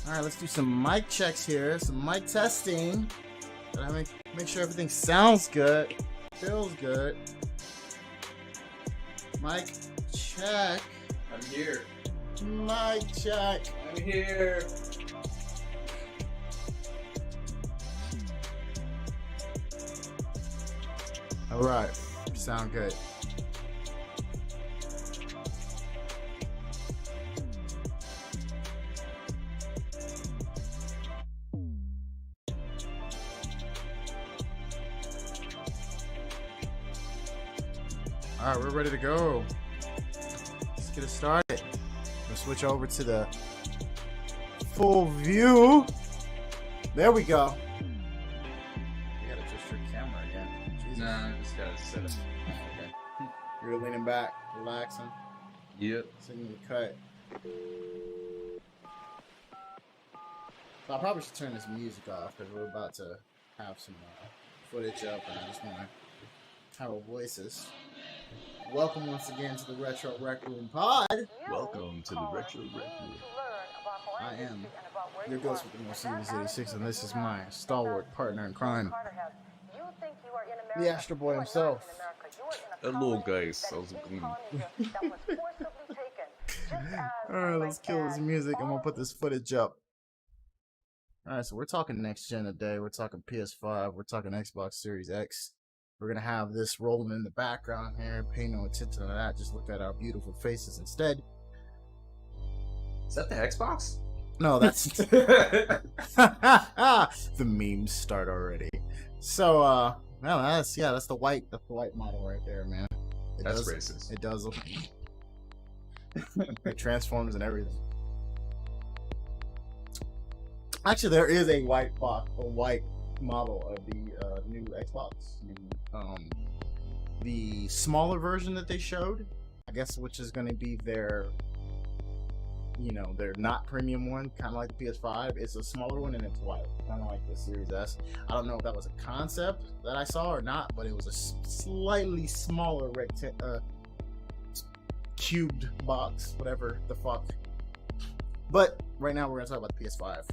Alright, let's do some mic checks here. Some mic testing. Gotta make sure everything sounds good. Feels good. Mic check. I'm here. Mic check. I'm here. Alright. Sound good. Alright, we're ready to go. Let's get it started. We'll switch over to the full view. There we go. You gotta adjust your camera again. Jesus. Nah, I just gotta set it. Okay. You're leaning back, relaxing. Yep. Sitting in the cut. So I probably should turn this music off because we're about to have some footage up and I just want to have our voices. Welcome once again to the Retro Rec Room Pod. Welcome to the Retro Rec Room. I am your ghost with the most Series 86, and this is my stalwart partner in crime, the Astro Boy himself. Hello guys, how's it going? Alright, let's kill this music. I'm gonna put this footage up. Alright, so we're talking next gen today. We're talking PS5. We're talking Xbox Series X. We're gonna have this rolling in the background here. Pay no attention to that. Just look at our beautiful faces instead. Is that the Xbox? No, that's the memes start already. So, no, that's the white model right there, man. That's racist. It does. It transforms and everything. Actually, there is a white model of the new Xbox. The smaller version that they showed, I guess, which is going to be their, their not premium one, kind of like the PS5. It's a smaller one and it's white, kind of like the Series S. I don't know if that was a concept that I saw or not, but it was a slightly smaller cubed box, whatever the fuck. But right now we're gonna talk about the PS5.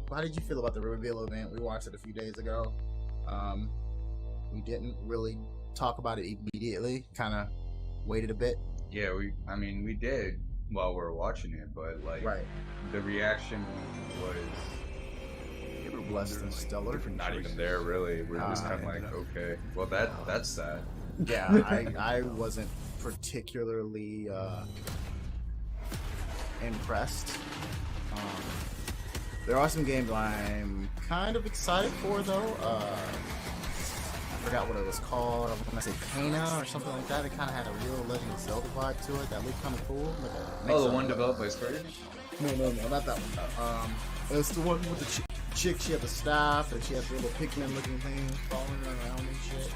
How did you feel about the reveal event? We watched it a few days ago. We didn't really talk about it immediately. Kind of waited a bit. Yeah, we did while we were watching it, but right. The reaction was less than stellar. Not even there, really. We're just kind of like, okay, well that's sad. Yeah, I wasn't particularly impressed. There are some games I'm kind of excited for, though. I forgot what it was called. I was gonna say Kana or something like that. It kind of had a real Legend of Zelda vibe to it. That looked kind of cool. The one developed by Square? No, not that one. It's the one with the chick. She had the staff, and she had the little Pikmin-looking thing following her around and shit.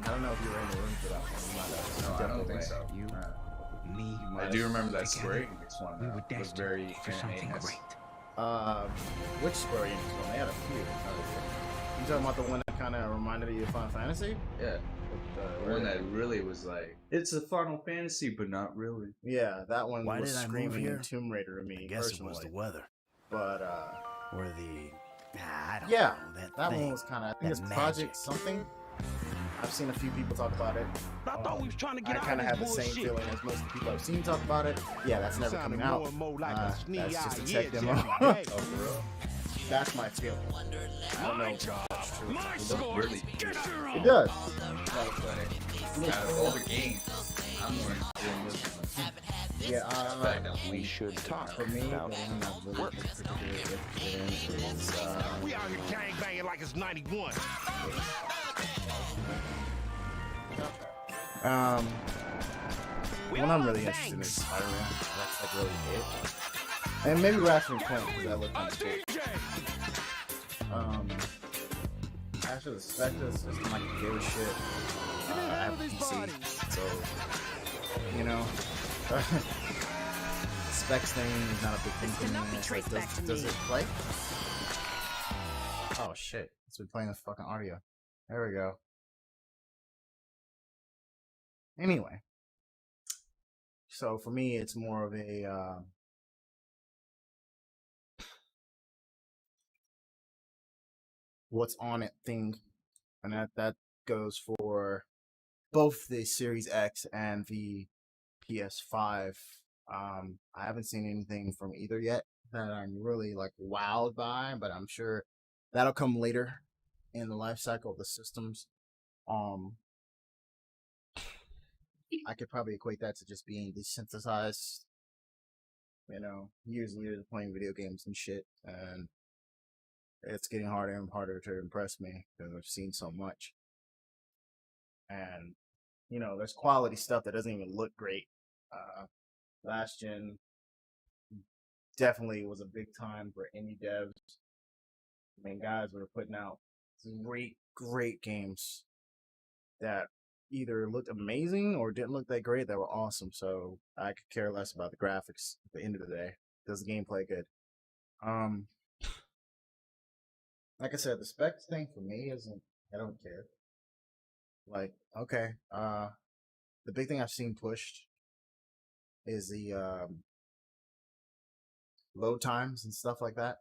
I don't know if you were in the room for that one. No, I don't think so. I do remember that Square Enix one. It was very anime-esque. Which Square Enix one? They had a few. You talking about the one that kind of reminded you of Final Fantasy? Yeah. The one that really was like, it's a Final Fantasy, but not really. Yeah, that one Why was did I screaming move here? Tomb Raider to me. I guess personally. it was the weather. But, or the... I don't yeah, know. that thing. one was kind of, I think it's That Project magic. something. I've seen a few people talk about it. I thought we was trying to get I kind of have the same feeling as most of the people I've seen talk about it. Yeah, that's never coming out. That's just a tech demo. Oh, for real? That's my feeling. I don't know if that's true. Really? It does. Out of all the games, I'm more interested in this one. Yeah, We should talk for me, the about one I'm really particularly interested in is, We out here gang banging like it's 91. one I'm really interested in is Spider-Man. That's like really it. And maybe Ratchet & Clank, because that looked kind of cool. Actually, the Spectre system, like, give a shit. I have a PC, so, specs thing is not a big thing for me. It's like, does it play? Oh shit, it's been playing this fucking audio. There we go. Anyway, So for me, it's more of a what's on it thing, and that goes for both the Series X and the PS5. I haven't seen anything from either yet that I'm really like wowed by, but I'm sure that'll come later in the life cycle of the systems. I could probably equate that to just being desensitized, years and years of playing video games and shit, and it's getting harder and harder to impress me because I've seen so much. And there's quality stuff that doesn't even look great. Last gen definitely was a big time for indie devs. I mean, guys were putting out great games that either looked amazing or didn't look that great that were awesome. So I could care less about the graphics at the end of the day. Does the gameplay good? Like I said, the specs thing for me isn't, I don't care. Like, okay, the big thing I've seen pushed is the load times and stuff like that.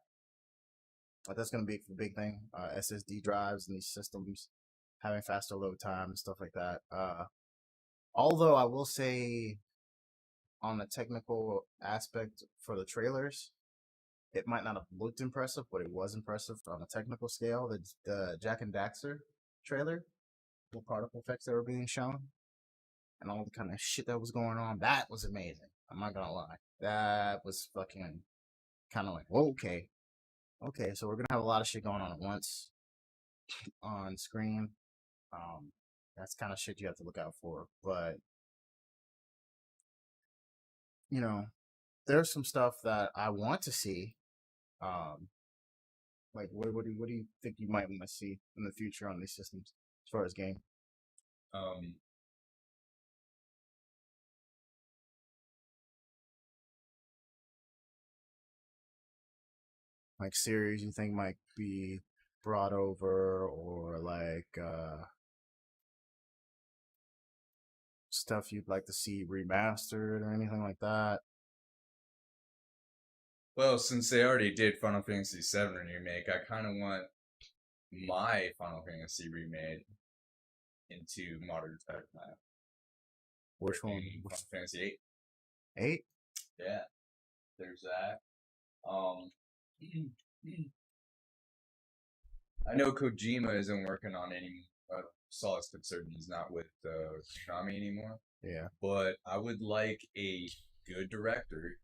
That's going to be the big thing. SSD drives and these systems having faster load time and stuff like that. Although I will say, on the technical aspect for the trailers, it might not have looked impressive, but it was impressive on a technical scale. The Jack and Daxter trailer, the particle effects that were being shown, and all the kind of shit that was going on, that was amazing. I'm not gonna lie. That was fucking kind of like, whoa, okay. Okay, so we're gonna have a lot of shit going on at once on screen. That's kind of shit you have to look out for. But there's some stuff that I want to see. Like what do you think you might want to see in the future on these systems as far as game? Like series you think might be brought over, or like stuff you'd like to see remastered or anything like that? Well, since they already did Final Fantasy VII remake, I kind of want my Final Fantasy remade into modern type now. Which one? Final Fantasy 8. 8? Yeah, there's that. I know Kojima isn't working on any. Saw as concerned he's not with Konami anymore. Yeah, but I would like a good director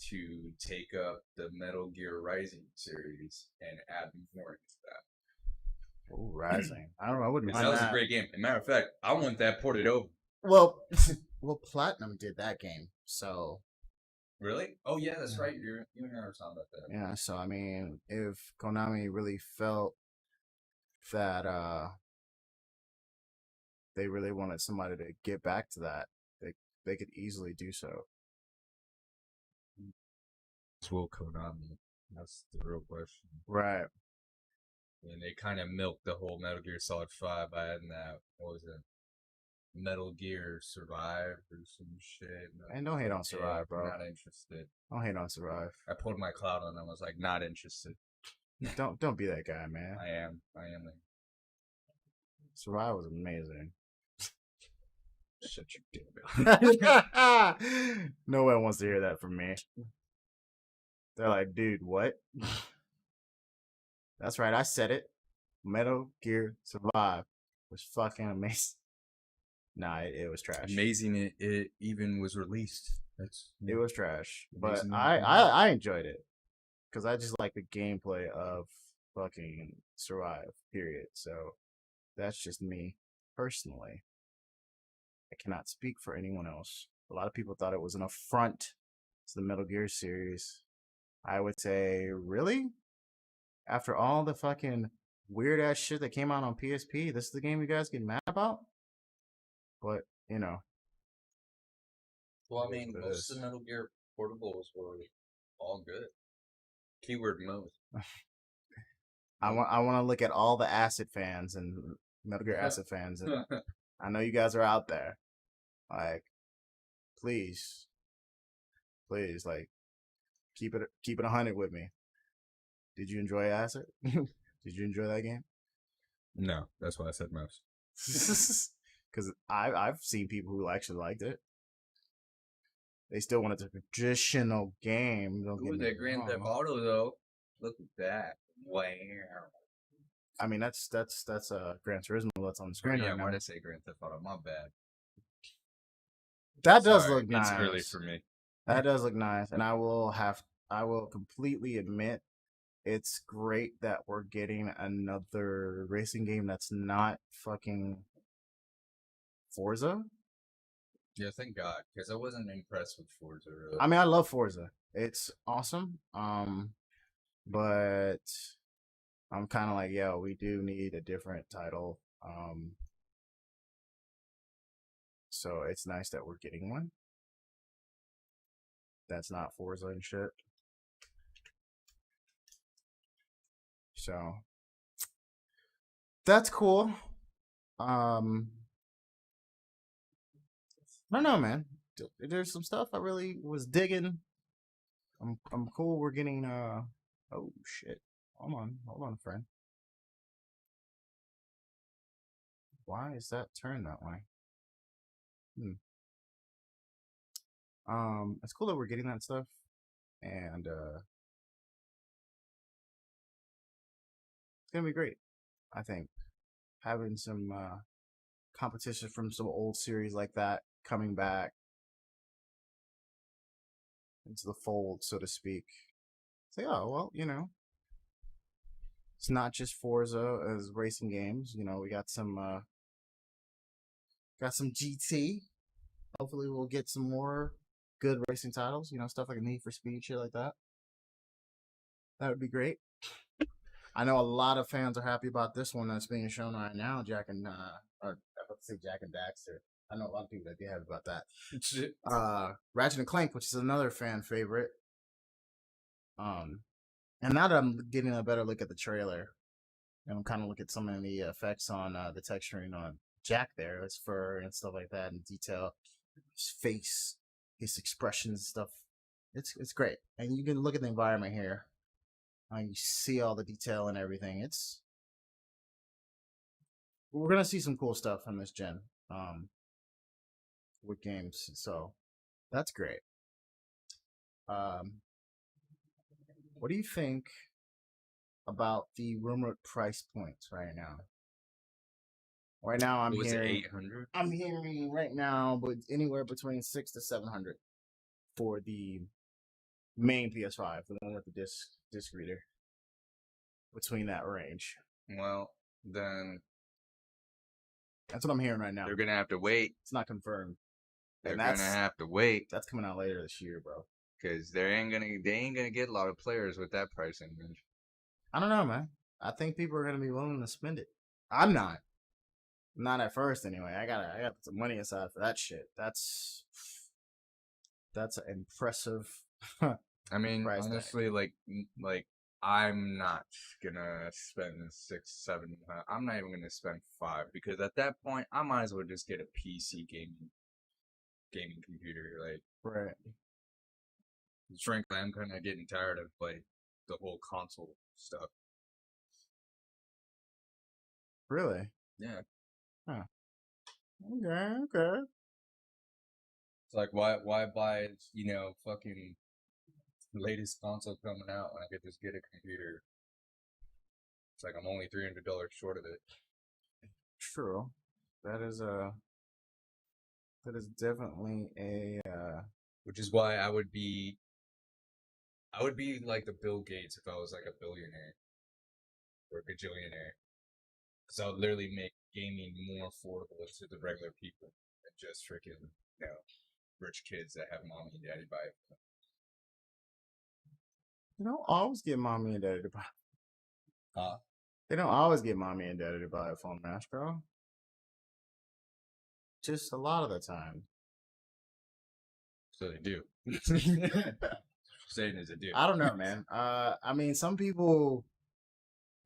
to take up the Metal Gear Rising series and add more into that. Oh, Rising. I don't know. I wouldn't mind That was that. a great game. As a matter of fact, I want that ported over. Well, Platinum did that game, so. Really? Oh yeah, that's right. You and I were talking about that. Yeah, so I mean, if Konami really felt that they really wanted somebody to get back to that, they could easily do so. Will Konami? That's the real question. Right. And they kind of milked the whole Metal Gear Solid 5 by adding that, what was it? Metal Gear Survive or some shit. And don't hate on Survive, bro. Not interested. Don't hate on Survive. I pulled my cloud on them. I was like, not interested. Don't be that guy, man. I am. Survive was amazing. Shut your dick mouth. No one wants to hear that from me. They're like, dude, what? That's right, I said it. Metal Gear Survive was fucking amazing. Nah, it was trash. Amazing it even was released. It was trash. But Amazing. I enjoyed it. Because I just like the gameplay of fucking Survive, period. So that's just me personally. I cannot speak for anyone else. A lot of people thought it was an affront to the Metal Gear series. I would say, really? After all the fucking weird ass shit that came out on PSP, this is the game you guys get mad about? But, Well, I mean, most of the Metal Gear portables were all good. Keyword most. I want to look at all the Acid fans and Metal Gear Acid fans. And I know you guys are out there. Like, please please, like, keep it 100 with me. Did you enjoy Acid? Did you enjoy that game? No, that's why I said most. Because I've seen people who actually liked it. They still wanted a traditional game. Don't get Ooh, me that Grand Theft wrong. Auto though. Look at that. Wow. I mean, that's Gran Turismo that's on the screen Yeah, right now. why did I say Grand Theft Auto? My bad. That does Sorry, look nice. It's early for me. That does look nice, and I will completely admit it's great that we're getting another racing game that's not fucking Forza. Yeah, thank God, because I wasn't impressed with Forza. Really. I mean, I love Forza. It's awesome. But I'm kind of like, yo, we do need a different title. So it's nice that we're getting one. That's not Forza and shit. So that's cool. I don't know, man. There's some stuff I really was digging. I'm cool. We're getting oh shit. Hold on, friend. Why is that turned that way? It's cool that we're getting that stuff, and it's gonna be great. I think having some competition from some old series like that coming back into the fold, so to speak. Say, oh well, it's not just Forza as racing games. We got some GT. Hopefully, we'll get some more good racing titles. Stuff like Need for Speed, shit like that. That would be great. I know a lot of fans are happy about this one that's being shown right now, Jack and Daxter. I know a lot of people that be happy about that. Ratchet and Clank, which is another fan favorite. And now that I'm getting a better look at the trailer, and I'm kind of looking at some of the effects on the texturing on Jack there, his fur and stuff like that, and detail, his face, his expressions and stuff. It's great, and you can look at the environment here. You see all the detail and everything. We're gonna see some cool stuff on this gen, with games. So that's great. What do you think about the rumored price points right now? Right now, I'm hearing 800. I'm hearing right now, but anywhere between 600 to 700 for the main PS5, the one with the disc reader. Between that range. Well, then that's what I'm hearing right now. They're gonna have to wait. It's not confirmed. They're gonna have to wait. That's coming out later this year, bro. Because they ain't gonna get a lot of players with that pricing range. I don't know, man. I think people are gonna be willing to spend it. I'm not. Not at first, anyway. I got some money aside for that shit. That's an impressive. I mean, honestly, like I'm not gonna spend 6, 7. I'm not even gonna spend 5 because at that point, I might as well just get a PC gaming computer. Like, right. Frankly, I'm kind of getting tired of like the whole console stuff. Really? Yeah. Huh. Okay. It's like why buy fucking latest console coming out when I could just get a computer? It's like I'm only $300 short of it. True. That is definitely a which is why I would be like the Bill Gates if I was like a billionaire or a gajillionaire. Because I would literally make gaming more affordable to the regular people than just freaking, rich kids that have mommy and daddy buy it. They don't always get mommy and daddy to buy. Huh? They don't always get mommy and daddy to buy a phone, Astro. Just a lot of the time. So they do. Saying is they do. I don't know, man. I mean, some people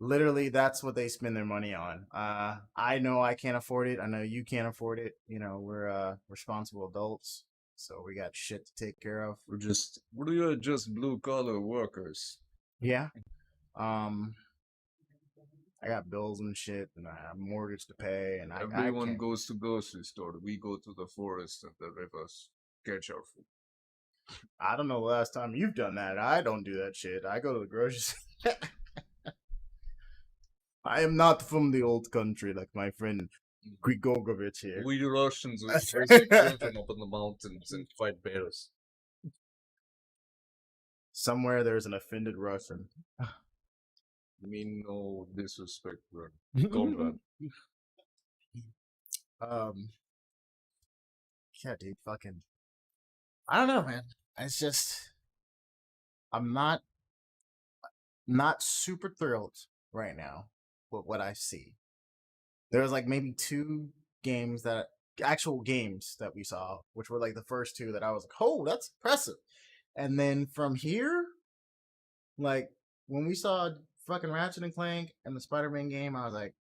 literally that's what they spend their money on. I know I can't afford it. I know you can't afford it. We're responsible adults. so we got shit to take care of. We're just blue collar workers. Yeah. I got bills and shit, and I have mortgage to pay, and I Everyone can't. goes to grocery store. We go to the forest and the rivers. Catch our food. I don't know the last time you've done that. I don't do that shit. I go to the grocery store. I am not from the old country like my friend Grigorovich here. We Russians are crazy children up in the mountains and fight bears. Somewhere there's an offended Russian. Mean no disrespect, bro. Comrade. Yeah, dude, fucking. I don't know, man. It's just, I'm not super thrilled right now with what I see. There's like maybe actual games that we saw, which were like the first two that I was like, oh, that's impressive. And then from here, like when we saw fucking Ratchet and Clank and the Spider-Man game, I was like,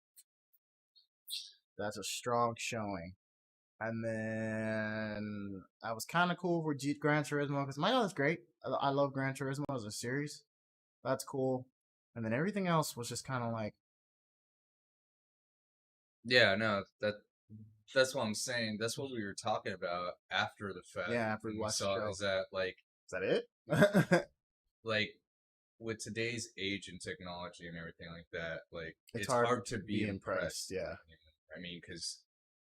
that's a strong showing. And then I was kind of cool with Gran Turismo because that's great. I love Gran Turismo as a series. That's cool. And then everything else was just kind of like, Yeah, no, that's what I'm saying. That's what we were talking about after the fact. yeah, after we when watched the saw show. is that like Is that it? like with today's age and technology and everything like that, like It's it's hard to be impressed. Yeah. I mean, because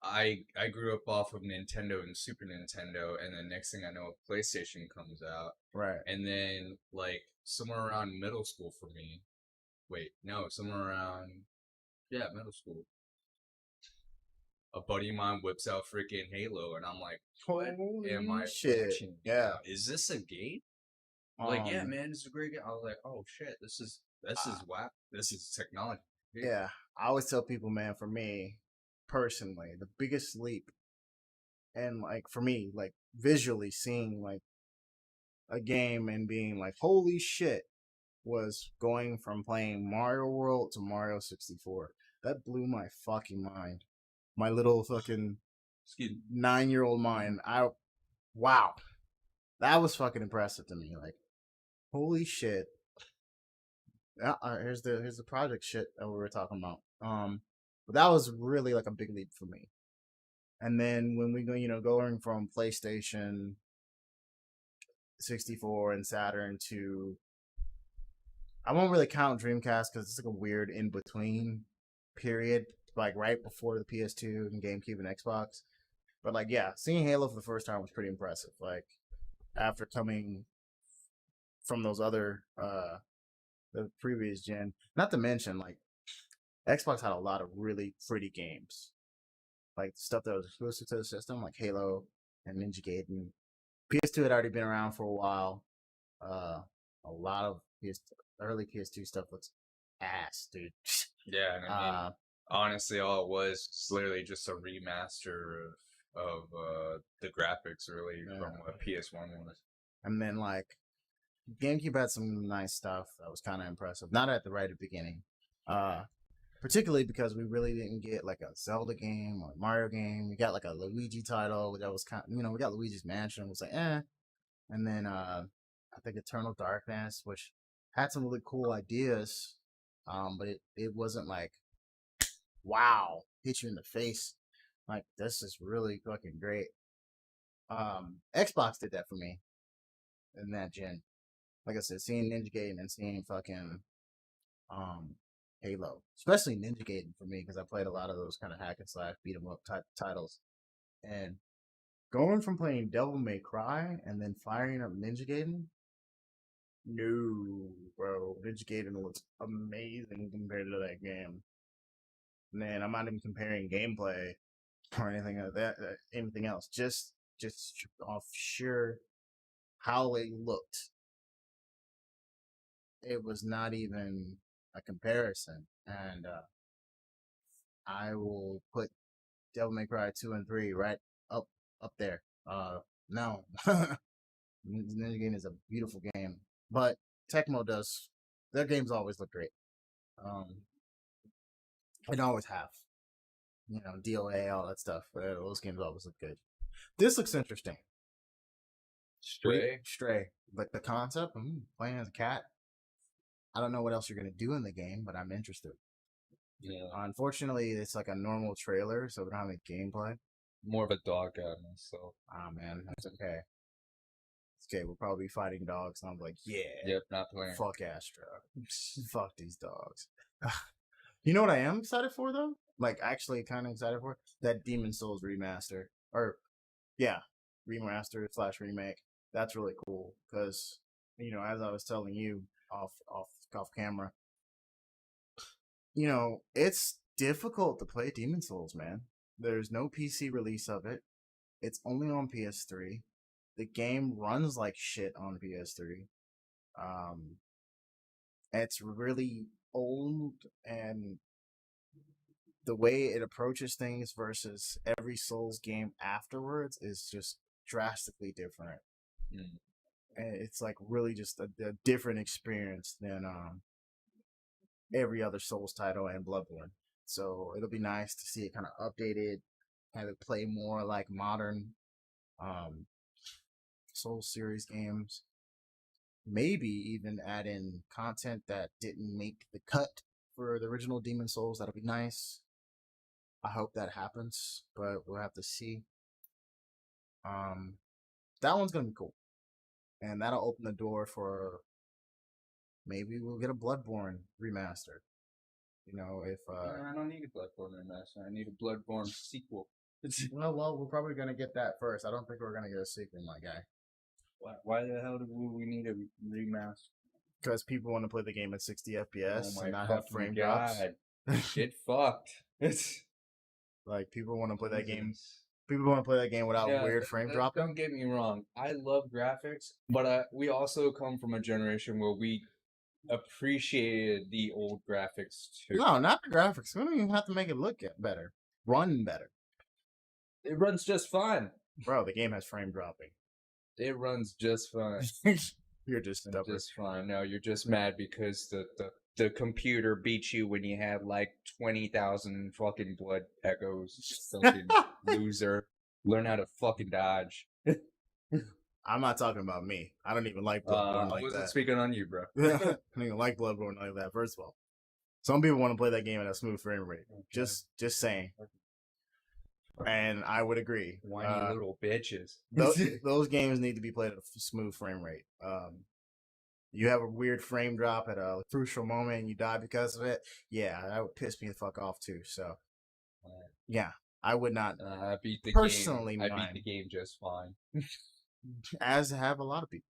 I grew up off of Nintendo and Super Nintendo, and then next thing I know, PlayStation comes out, Right. and then like somewhere around middle school for me. Wait, no, somewhere around middle school. A buddy of mine whips out freaking Halo, and I'm like, what am I watching? Yeah. Now? Is this a game? Like, yeah, man, it's a great game. I was like, oh shit, this is whack. This is technology. Yeah. I always tell people, man, for me personally, the biggest leap, and like for me, like visually seeing like a game and being like, holy shit, was going from playing Mario World to Mario 64. That blew my fucking mind. My little fucking 9-year-old mind. Wow. That was fucking impressive to me. Like, holy shit. Here's the project shit that we were talking about. But that was really like a big leap for me. And then when we go, going from PlayStation 64 and Saturn to, I won't really count Dreamcast because it's like a weird in between period, like right before the PS2 and GameCube and Xbox. But like, yeah, seeing Halo for the first time was pretty impressive. Like after coming from those other the previous gen, not to mention like Xbox had a lot of really pretty games, like stuff that was exclusive to the system, like Halo and Ninja Gaiden. PS2 had already been around for a while. A lot of early PS2 stuff looks ass, dude. Yeah, and I mean, honestly, all it was literally just a remaster of the graphics, really, from what PS1 was. And then like GameCube had some nice stuff that was kind of impressive. Not at the right beginning, particularly because we really didn't get like a Zelda game or a Mario game. We got like a Luigi title that was kind of, we got Luigi's Mansion. It was like and then I think Eternal Darkness, which had some really cool ideas, but it wasn't like, wow, hit you in the face. Like, this is really fucking great. Xbox did that for me in that gen. Like I said, seeing Ninja Gaiden and seeing fucking Halo, especially Ninja Gaiden for me, because I played a lot of those kind of hack and slash beat 'em up type titles, and going from playing Devil May Cry and then firing up Ninja Gaiden. No, bro, Ninja Gaiden looks amazing compared to that game. Man, I'm not even comparing gameplay or anything like that, anything else. Just off sheer how it looked. It was not even a comparison. And I will put Devil May Cry 2 and 3 right up there. No. Ninja Gaiden is a beautiful game. But Tecmo does, their games always look great. And always have. DOA, all that stuff. Those games always look good. This looks interesting. Stray. Like the concept, playing as a cat. I don't know what else you're gonna do in the game, but I'm interested. Yeah. Unfortunately, it's like a normal trailer, so we don't have any gameplay. More of a dog guy myself. Ah, man, that's okay. It's okay, we'll probably be fighting dogs, and I'm like, yeah. Yep, not playing. Fuck Astra. Fuck these dogs. You know what I am excited for, though? Like, actually kind of excited for? That Demon Souls remaster. Or, yeah, remaster / remake. That's really cool, because, you know, as I was telling you off camera, you know, it's difficult to play Demon Souls, man. There's no PC release of it. It's only on PS3. The game runs like shit on PS3. It's really old, and the way it approaches things versus every Souls game afterwards is just drastically different. And it's like really just a different experience than every other Souls title and Bloodborne. So it'll be nice to see it kind of updated, have it play more like modern Souls series games. Maybe even add in content that didn't make the cut for the original Demon Souls. That'll be nice. I hope that happens, but we'll have to see. That one's gonna be cool, and that'll open the door for maybe we'll get a Bloodborne remaster. You know, if I don't need a Bloodborne remaster. I need a Bloodborne sequel. well, we're probably gonna get that first. I don't think we're gonna get a sequel, my guy. Why the hell do we need a remaster? Because people want to play the game at 60 FPS and not have frame God. drops. Get fucked. It's like people want to play that game. People want to play that game without weird frame dropping. Don't get me wrong. I love graphics, but we also come from a generation where we appreciated the old graphics too. No, not the graphics. We don't even have to make it look better. Run better. It runs just fine. Bro, the game has frame dropping. It runs just fine. You're just stubborn. Just fine. No, you're just mad because the computer beat you when you had like 20,000 fucking blood echoes. Fucking loser. Learn how to fucking dodge. I'm not talking about me. I don't even like Bloodborne like that. I wasn't speaking on you, bro. I don't even like Bloodborne like that, first of all. Some people want to play that game at a smooth frame rate. Okay. Just saying. And I would agree. Whiny little bitches. Those games need to be played at a smooth frame rate. You have a weird frame drop at a crucial moment and you die because of it. Yeah, that would piss me the fuck off too. So, yeah, I would not. I beat the personally. Game. I beat the game just fine. As have a lot of people.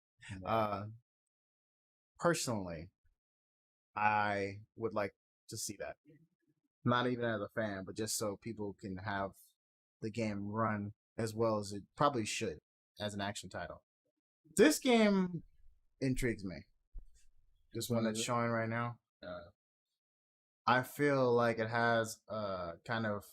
Personally, I would like to see that. Not even as a fan, but just so people can have the game run as well as it probably should as an action title. This game intrigues me. This one that's showing right now. I feel like it has kind of,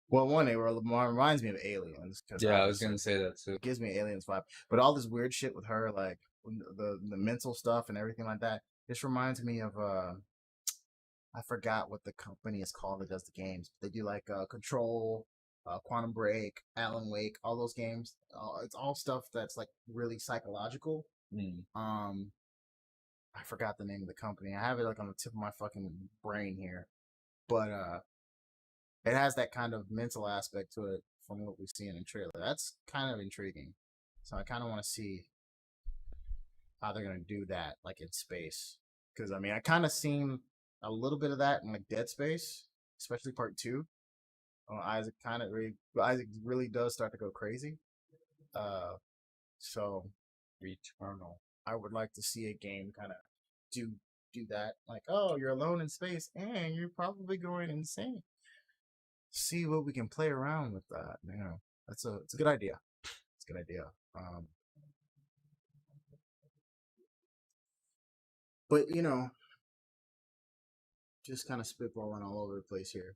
well, one, it reminds me of Aliens. Yeah, I was gonna say that too. It gives me Aliens vibe, but all this weird shit with her, like the mental stuff and everything like that, this reminds me of I forgot what the company is called that does the games. They do like Control, Quantum Break, Alan Wake, all those games. It's all stuff that's like really psychological. I forgot the name of the company. I have it like on the tip of my fucking brain here, but it has that kind of mental aspect to it from what we've seen in the trailer. That's kind of intriguing. So I kind of want to see how they're gonna do that, like in space. Because I mean, I kind of seen a little bit of that in like Dead Space, especially Part 2. Isaac really does start to go crazy. So Returnal. I would like to see a game kind of do that. Like, oh, you're alone in space and you're probably going insane. See what we can play around with that. You know, it's a good idea. It's a good idea. But you know, just kind of spitballing all over the place here.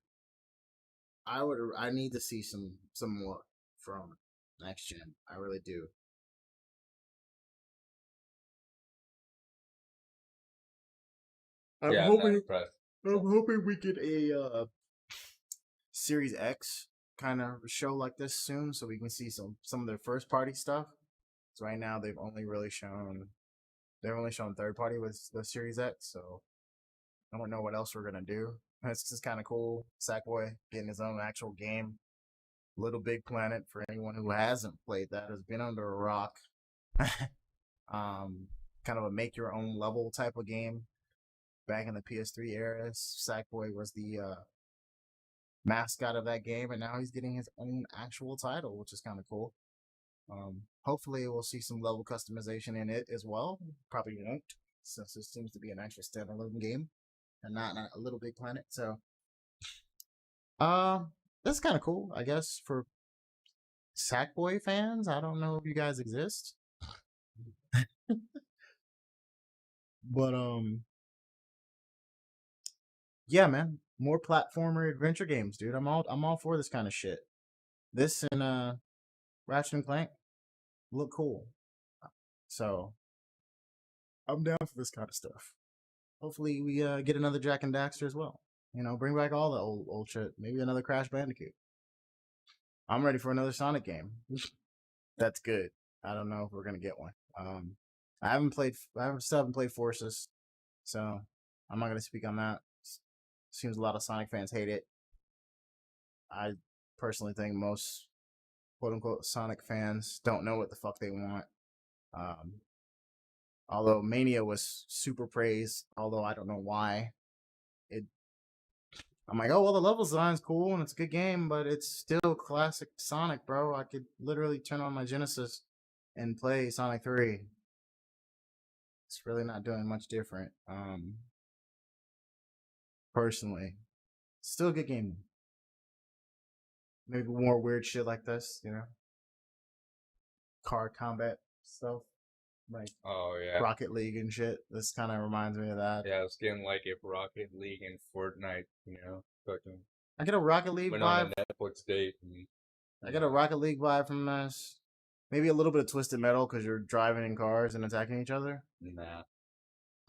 I need to see some more from next gen. I really do. I'm hoping we get a Series X kind of show like this soon, so we can see some of their first party stuff. So right now they've only shown third party with the Series X. So I don't know what else we're gonna do. It's just kind of cool. Sackboy getting his own actual game. Little Big Planet, for anyone who hasn't played that, has been under a rock. Kind of a make your own level type of game. Back in the PS3 era, Sackboy was the mascot of that game, and now he's getting his own actual title, which is kind of cool. Hopefully we'll see some level customization in it as well. Probably won't, since it seems to be an actual standalone game and not a Little Big Planet. So that's kind of cool, I guess, for Sackboy fans. I don't know if you guys exist. But yeah, man, more platformer adventure games, dude. I'm all for this kind of shit. This and Ratchet and Clank look cool. So I'm down for this kind of stuff. Hopefully we get another Jack and Daxter as well. You know, bring back all the old shit. Maybe another Crash Bandicoot. I'm ready for another Sonic game. That's good. I don't know if we're gonna get one. I still haven't played Forces, so I'm not gonna speak on that. Seems a lot of Sonic fans hate it. I personally think most quote unquote Sonic fans don't know what the fuck they want. Although Mania was super praised, although I don't know why. I'm like, oh well, the level design's cool and it's a good game, but it's still classic Sonic, bro. I could literally turn on my Genesis and play Sonic 3. It's really not doing much different. Personally, still a good game. Maybe more weird shit like this, you know, car combat stuff, like Rocket League and shit. This kind of reminds me of that. Yeah, it's getting like if Rocket League and Fortnite, you know, fucking. I get a Rocket League went vibe. on a Netflix date. And, I get a Rocket League vibe from this. Maybe a little bit of Twisted Metal because you're driving in cars and attacking each other. Nah,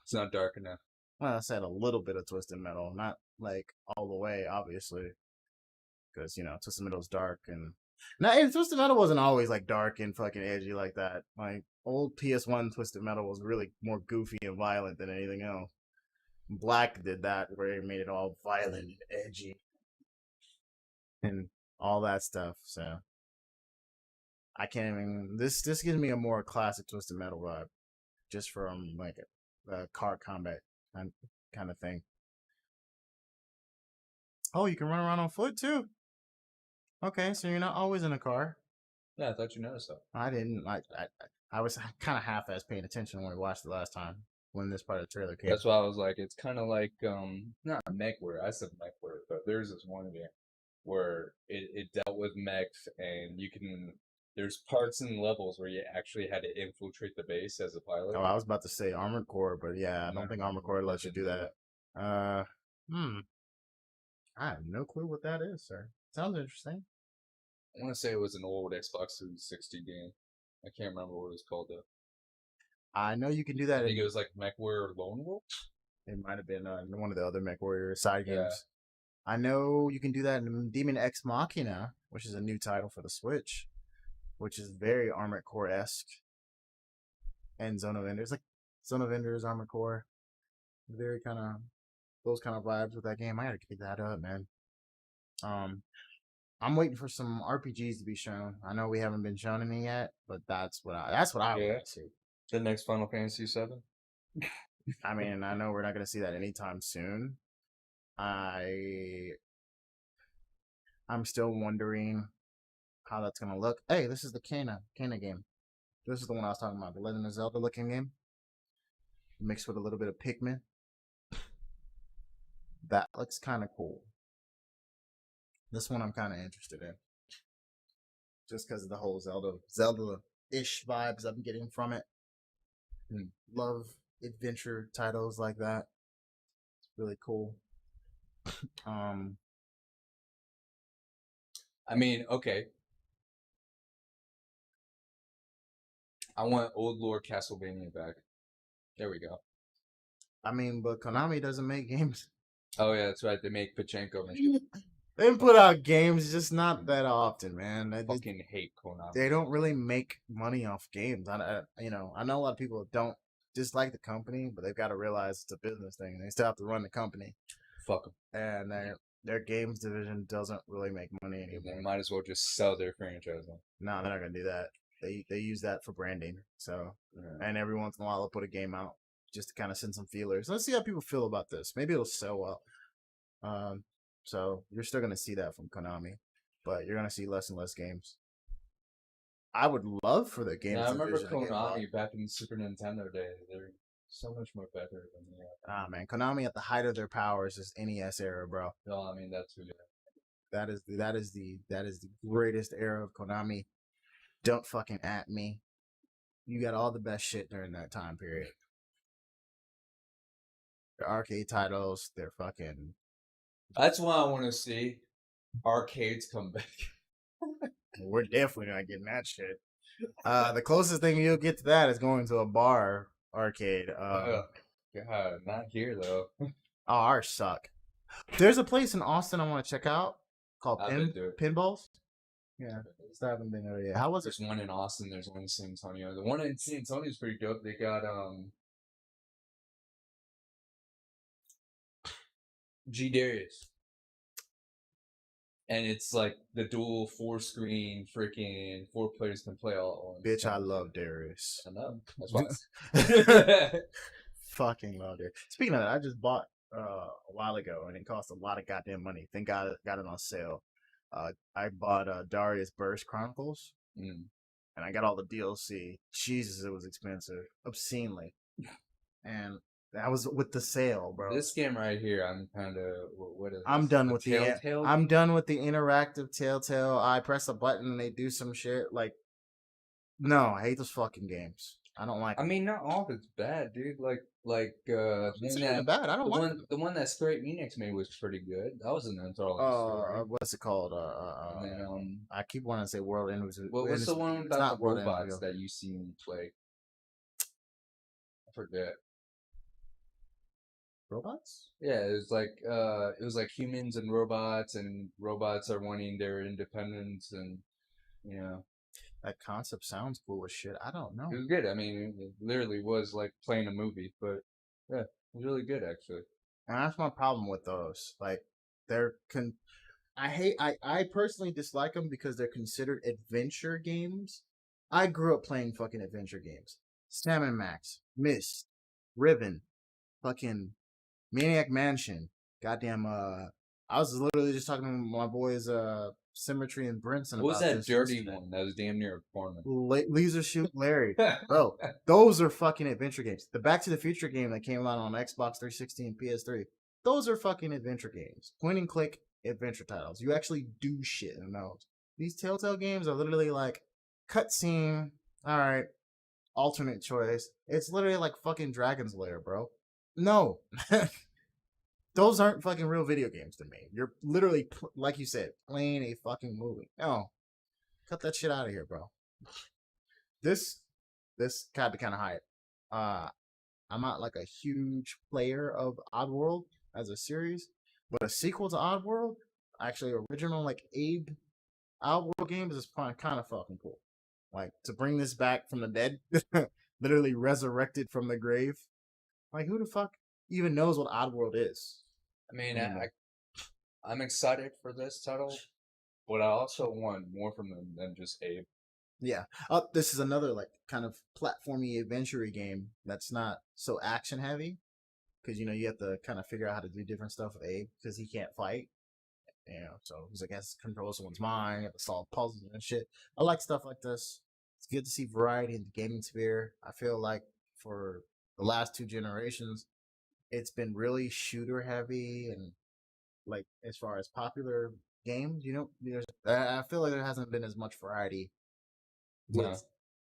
it's not dark enough. Well, I said a little bit of Twisted Metal, not like all the way, obviously, because you know Twisted Metal's dark and Twisted Metal wasn't always like dark and fucking edgy like that. Like old PS1 Twisted Metal was really more goofy and violent than anything else. Black did that where he made it all violent and edgy and all that stuff. So I can't even. This gives me a more classic Twisted Metal vibe, just from like a car combat kind of thing. Oh, you can run around on foot too. Okay, so you're not always in a car. Yeah, I thought you noticed that. I didn't. I was kind of half-ass paying attention when we watched it last time when this part of the trailer came. That's why I was like, it's kind of like not MechWarrior. I said MechWarrior, but there's this one game where it dealt with mechs, and you can. There's parts and levels where you actually had to infiltrate the base as a pilot. Oh, I was about to say Armored Core, but yeah, I don't think Armored Core lets you do that. I have no clue what that is, sir. Sounds interesting. I want to say it was an old Xbox 360 game. I can't remember what it was called though. I know you can do that. I think it was like MechWarrior Lone Wolf. It might have been one of the other MechWarrior side games. Yeah. I know you can do that in Demon X Machina, which is a new title for the Switch, which is very Armored Core-esque. And Zone of Enders. Like Zone of Enders, Armored Core. Very kind of those kind of vibes with that game. I gotta pick that up, man. I'm waiting for some RPGs to be shown. I know we haven't been shown any yet, but that's what I want to see. The next Final Fantasy VII. I mean, I know we're not gonna see that anytime soon. I'm still wondering how that's gonna look. Hey, this is the Kena game. This is the one I was talking about, the Legend of Zelda looking game, mixed with a little bit of Pikmin. That looks kind of cool. This one I'm kind of interested in, just because of the whole Zelda-ish vibes I'm getting from it. And love adventure titles like that. It's really cool. I mean, okay. I want old lore Castlevania back. There we go. I mean, but Konami doesn't make games. Oh yeah, that's right. They make Pachinko machines. They put out games just not that often, man. I fucking hate Konami. They don't really make money off games. I know a lot of people don't dislike the company, but they've got to realize it's a business thing. They still have to run the company. Fuck them. And their games division doesn't really make money anymore. They might as well just sell their franchise. No, they're not gonna do that. They use that for branding. So, and every once in a while they'll put a game out just to kind of send some feelers. Let's see how people feel about this. Maybe it'll sell well. So you're still gonna see that from Konami, but you're gonna see less and less games. I would love for the games. Yeah, I remember Konami back in the Super Nintendo days. They're so much more better than the. Ah man, Konami at the height of their powers is NES era, bro. No, I mean that's really. That is the greatest era of Konami. Don't fucking at me. You got all the best shit during that time period. The arcade titles, they're fucking. That's what I want to see. Arcades come back. We're definitely not getting that shit. The closest thing you'll get to that is going to a bar arcade. God, not here though. Ours suck. There's a place in Austin I want to check out called Pinballs. Yeah, still haven't been there yet. How was it? There's one in Austin. There's one in San Antonio. The one in San Antonio is pretty dope. They got G Darius. And it's like the dual 4-screen freaking 4 players can play all at once. Bitch, I love Darius. I know. That's why. Fucking love Darius. Speaking of that, I just bought a while ago and it cost a lot of goddamn money. Thank God I got it on sale. I bought Darius Burst Chronicles and I got all the DLC. Jesus, it was expensive. Obscenely. And that was with the sale, bro. This game right here, I'm kind of what is this? I'm done with Telltale. I'm done with the interactive Telltale. I press a button and they do some shit. Like, no, I hate those fucking games. I don't like. I mean, not all of it's bad, dude. It's not bad. I don't like the one that Square Enix made was pretty good. That was an enthralling story. What's it called? And then, I keep wanting to say World End. What's the one about the robots that you seen play? I forget. Robots? Yeah, it was like humans and robots are wanting their independence, and that concept sounds cool as shit. I don't know. It was good. I mean, it literally was like playing a movie, but yeah, it was really good actually. And that's my problem with those. Like, I personally dislike them because they're considered adventure games. I grew up playing fucking adventure games. Sam and Max, Myst, Ribbon, fucking Maniac Mansion. Goddamn, I was literally just talking to my boys, Symmetry and Brinson. What was that dirty one? That was damn near a corner. Laser Shoot Larry. Bro, those are fucking adventure games. The Back to the Future game that came out on Xbox 360 and PS3. Those are fucking adventure games. Point and click adventure titles. You actually do shit in those. These Telltale games are literally like cutscene. All right, alternate choice. It's literally like fucking Dragon's Lair, bro. No. Those aren't fucking real video games to me. You're literally, like you said, playing a fucking movie. No. Cut that shit out of here, bro. This gotta be kind of hype. I'm not like a huge player of Oddworld as a series, but a sequel to Oddworld, actually original like Abe Oddworld games is kind of fucking cool. Like, to bring this back from the dead, literally resurrected from the grave. Like, who the fuck even knows what Oddworld is? I mean, I'm excited for this title, but I also want more from them than just Abe. Yeah. This is another like kind of platformy adventure game that's not so action heavy, because you have to kind of figure out how to do different stuff with Abe because he can't fight. So he's like has to control someone's mind, you have to solve puzzles and shit. I like stuff like this. It's good to see variety in the gaming sphere. I feel like for the last 2 generations, it's been really shooter heavy, and like as far as popular games, I feel like there hasn't been as much variety with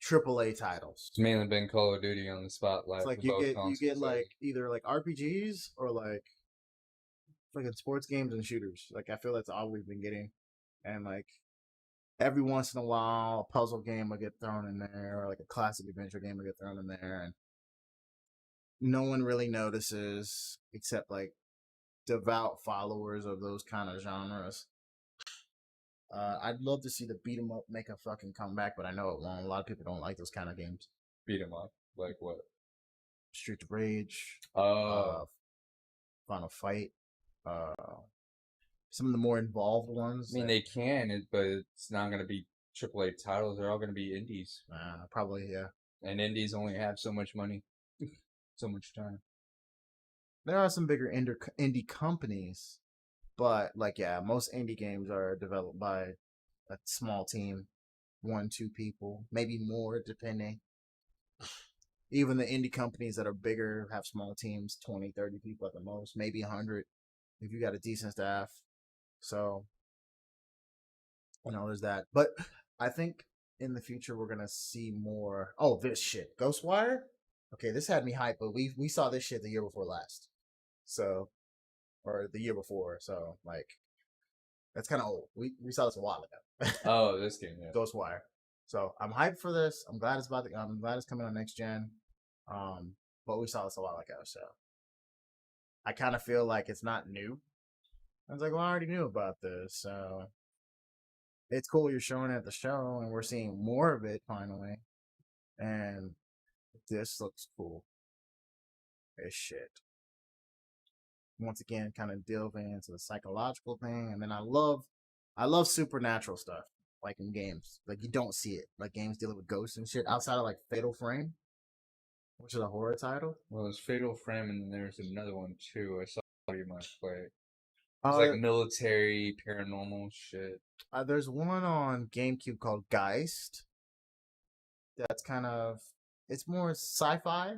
AAA titles. It's mainly been Call of Duty on the spotlight. It's like you get like either like RPGs or like fucking sports games and shooters. Like, I feel that's all we've been getting, and like every once in a while, a puzzle game will get thrown in there, or like a classic adventure game will get thrown in there, and no one really notices except like devout followers of those kind of genres. I'd love to see the beat 'em up make a fucking comeback, but I know it won't. A lot of people don't like those kind of games. Beat 'em up. Like what? Street of Rage, Oh, Final Fight, uh, some of the more involved ones. I mean they can, but it's not gonna be AAA titles. They're all gonna be indies, probably, yeah. and indies only have so much money, so much time. There are some bigger indie companies, but like, yeah, most indie games are developed by a small team, 1-2 people, maybe more, depending. Even the indie companies that are bigger have small teams, 20, 30 people at the most, maybe 100 if you got a decent staff. So, there's that. But I think in the future we're gonna see more. Oh, this shit, Ghostwire. Okay, this had me hyped, but we saw this shit the year before last, so, or the year before. So like, that's kind of old. We saw this a while ago. Oh, this game, yeah. Ghostwire. So I'm hyped for this. I'm glad it's I'm glad it's coming on next gen. But we saw this a while ago, so I kind of feel like it's not new. I was like, well, I already knew about this, so it's cool you're showing it at the show, and we're seeing more of it finally. And this looks cool as shit. Once again, kind of delving into the psychological thing, and then I love supernatural stuff, like in games. Like, you don't see it, like games dealing with ghosts and shit outside of like Fatal Frame, which is a horror title. Well, it's Fatal Frame, and then there's another one too. I saw you might play. It's like military, paranormal shit. There's one on GameCube called Geist. That's it's more sci-fi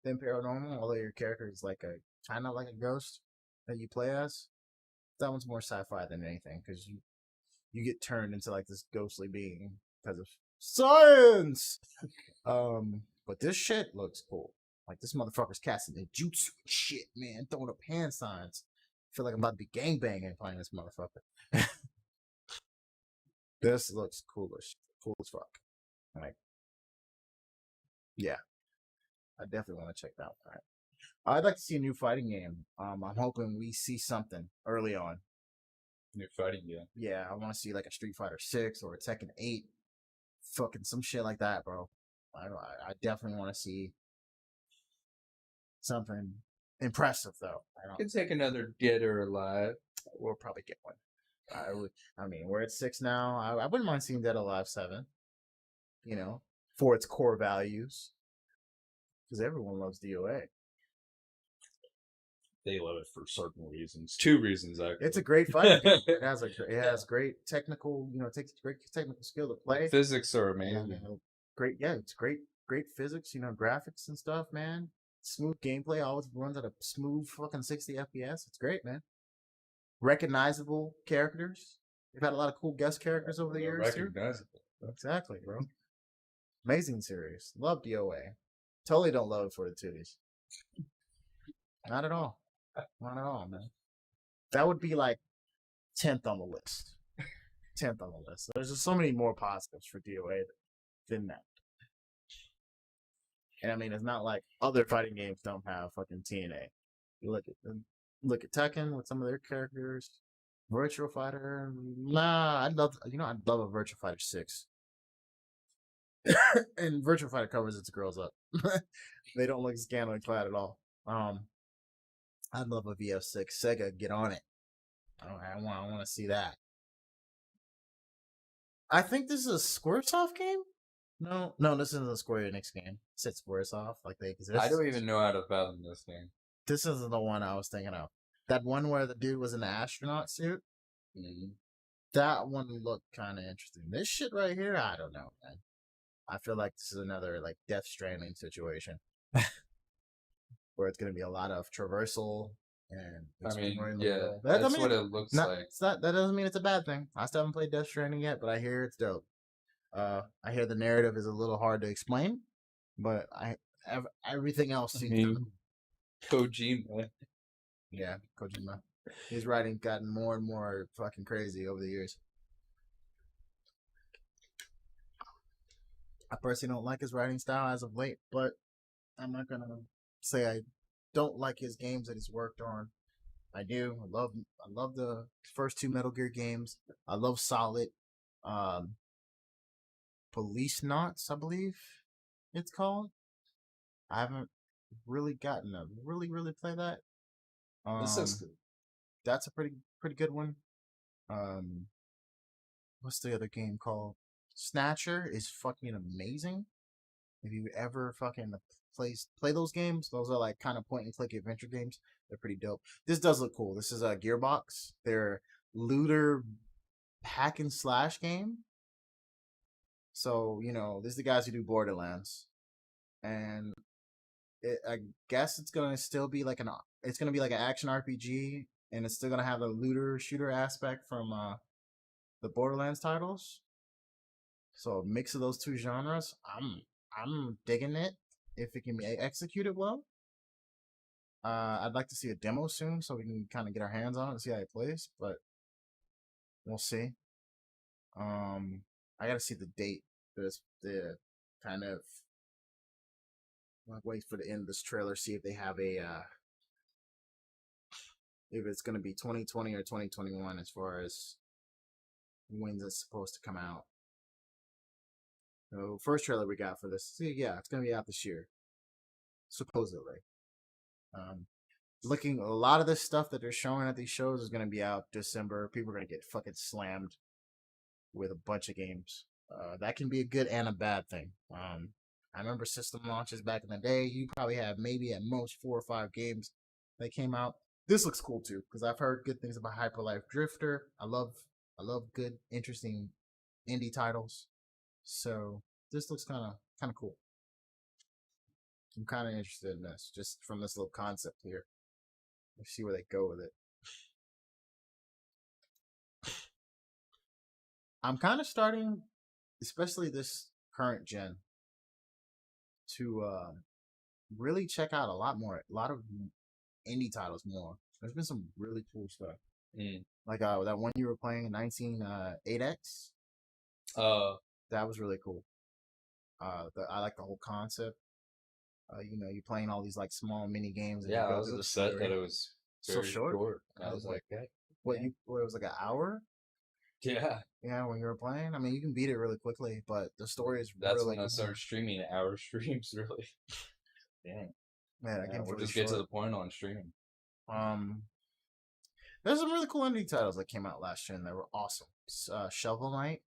than paranormal, although your character is like kind of like a ghost that you play as. That one's more sci-fi than anything, because you get turned into like this ghostly being because of science. But this shit looks cool. Like, this motherfucker's casting the jutsu shit, man, throwing up hand signs. I feel like I'm about to be gangbanging playing this motherfucker. This looks cool as fuck. Like, yeah, I definitely want to check that one out. I'd like to see a new fighting game. I'm hoping we see something early on. New fighting game. Yeah, I want to see like a Street Fighter 6 or a Tekken 8. Fucking some shit like that, bro. I definitely want to see something impressive, though. You can take another Dead or Alive. We'll probably get one. I mean, we're at 6 now. I wouldn't mind seeing Dead or Alive 7. For its core values, because everyone loves DOA. They love it for certain reasons. 2 reasons, actually. It's a great fighting game. It has great technical, it takes great technical skill to play. Physics are amazing. It's great physics, graphics and stuff, man. Smooth gameplay, always runs at a smooth fucking 60 FPS. It's great, man. Recognizable characters. They've had a lot of cool guest characters over the years. Recognizable. Exactly, bro. Amazing series. Love DOA. Totally don't love it for the titties. Not at all. Not at all, man. That would be like 10th on the list. 10th on the list. There's just so many more positives for DOA than that. And I mean, it's not like other fighting games don't have fucking TNA. You look at Tekken with some of their characters. Virtual Fighter. Nah, I'd love a Virtual Fighter 6. And Virtual Fighter covers its girls up. They don't look scantily clad at all. I'd love a VF6. Sega, get on it. I want to see that. I think this is a Squaresoft game? No, this isn't a Square Enix game. It said Squaresoft, like they exist. I don't even know how to fathom this game. This isn't the one I was thinking of. That one where the dude was in the astronaut suit? Mm-hmm. That one looked kind of interesting. This shit right here, I don't know, man. I feel like this is another like Death Stranding situation. Where it's going to be a lot of traversal and that's what it looks like. That doesn't mean it's a bad thing. I still haven't played Death Stranding yet, but I hear it's dope. I hear the narrative is a little hard to explain, but everything else seems Kojima. Yeah, Kojima. His writing gotten more and more fucking crazy over the years. I personally don't like his writing style as of late, but I'm not gonna say I don't like his games that he's worked on. I do. I love the first two Metal Gear games. I love Solid. Um, Police Knots, I believe it's called. I haven't really gotten to really play that. This looks Um, good. that's a pretty good one. Um, what's the other game called? Snatcher is fucking amazing. If you ever fucking play those games, those are like kind of point and click adventure games. They're pretty dope. This does look cool. This is a Gearbox. Their looter hack and slash game. So this is the guys who do Borderlands, and I guess it's gonna still be like it's gonna be like an action RPG, and it's still gonna have a looter shooter aspect from the Borderlands titles. So a mix of those two genres. I'm digging it if it can be executed well. I'd like to see a demo soon so we can kind of get our hands on it and see how it plays, but we'll see. I gotta see the date for this. The kind of wait for the end of this trailer, see if they have if it's gonna be 2020 or 2021 as far as when it's supposed to come out. So first trailer we got for this, yeah, it's gonna be out this year, supposedly. Looking a lot of this stuff that they're showing at these shows is gonna be out December. People are gonna get fucking slammed with a bunch of games. That can be a good and a bad thing. I remember system launches back in the day. You probably have maybe at most 4 or 5 games that came out. This looks cool too because I've heard good things about Hyper Life Drifter. I love good, interesting indie titles. So this looks kind of cool. I'm kind of interested in this just from this little concept here. Let's see where they go with it. I'm kind of starting, especially this current gen, to really check out a lot of indie titles more. There's been some really cool stuff. Like that one you were playing, 198X. That was really cool. I like the whole concept. You're playing all these like small mini games. And Yeah, you go I was through the upset story. that it was So very short. I was like, hey, what it was like an hour? yeah. Yeah, when you were playing. I mean, you can beat it really quickly, but the story is That's really when I started streaming hour streams. Really, dang. Man, that Yeah, game's we'll really just get to short. the point on streaming. There's some really cool indie titles that came out last year and they were awesome. Shovel Knight,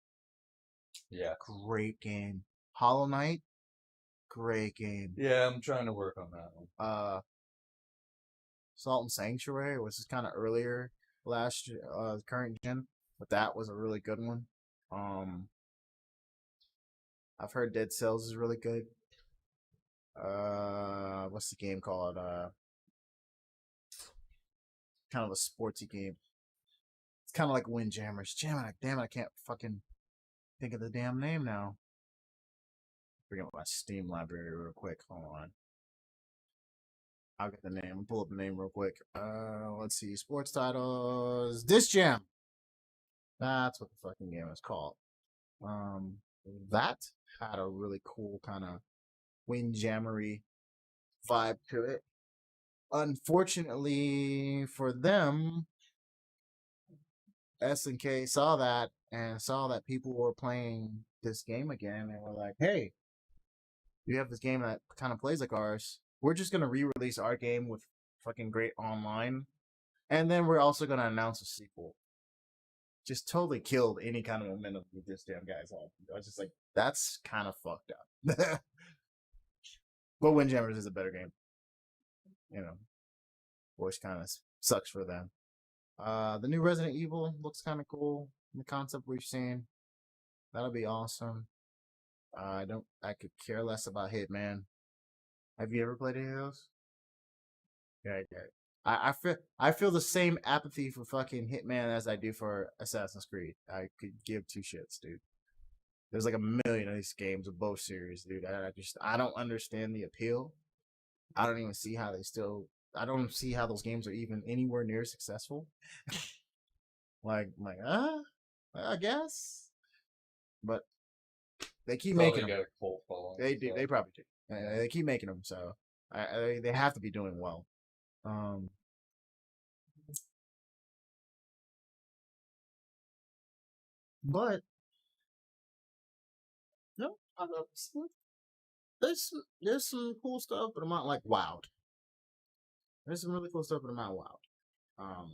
Yeah, great game. Hollow Knight, great game. yeah, I'm trying to work on that one. Salt and Sanctuary, which is kind of earlier last year, current gen, but that was a really good one. I've heard Dead Cells is really good. What's the game called? Kind of a sportsy game. It's kind of like Windjammers. Damn it, I can't fucking think of the damn name now. Bring up my Steam library real quick. Hold on. I'll get the name. I'll pull up the name real quick. Let's see. Sports titles. Disc Jam. That's what the fucking game is called. That had a really cool kind of Windjammery vibe to it. Unfortunately for them, SNK saw that and saw that people were playing this game again and were like, hey, you have this game that kind of plays like ours. We're just going to re-release our game with fucking great online. And then we're also going to announce a sequel. Just totally killed any kind of momentum with this damn guy's on. I was just like, that's kind of fucked up. But Windjammers is a better game. Which kind of sucks for them. The new Resident Evil looks kind of cool. The concept we've seen. That'll be awesome. I could care less about Hitman. Have you ever played any of those? Yeah. I feel the same apathy for fucking Hitman as I do for Assassin's Creed. I could give two shits, dude. There's like a million of these games of both series, dude. I don't understand the appeal. I don't even see how I don't see how those games are even anywhere near successful. I guess. But they keep making them. Got a cult following. They do. They probably do. They keep making them, so they have to be doing well. But no, I don't, there's some cool stuff, but I'm not like wowed. There's some really cool stuff, but I'm not wowed.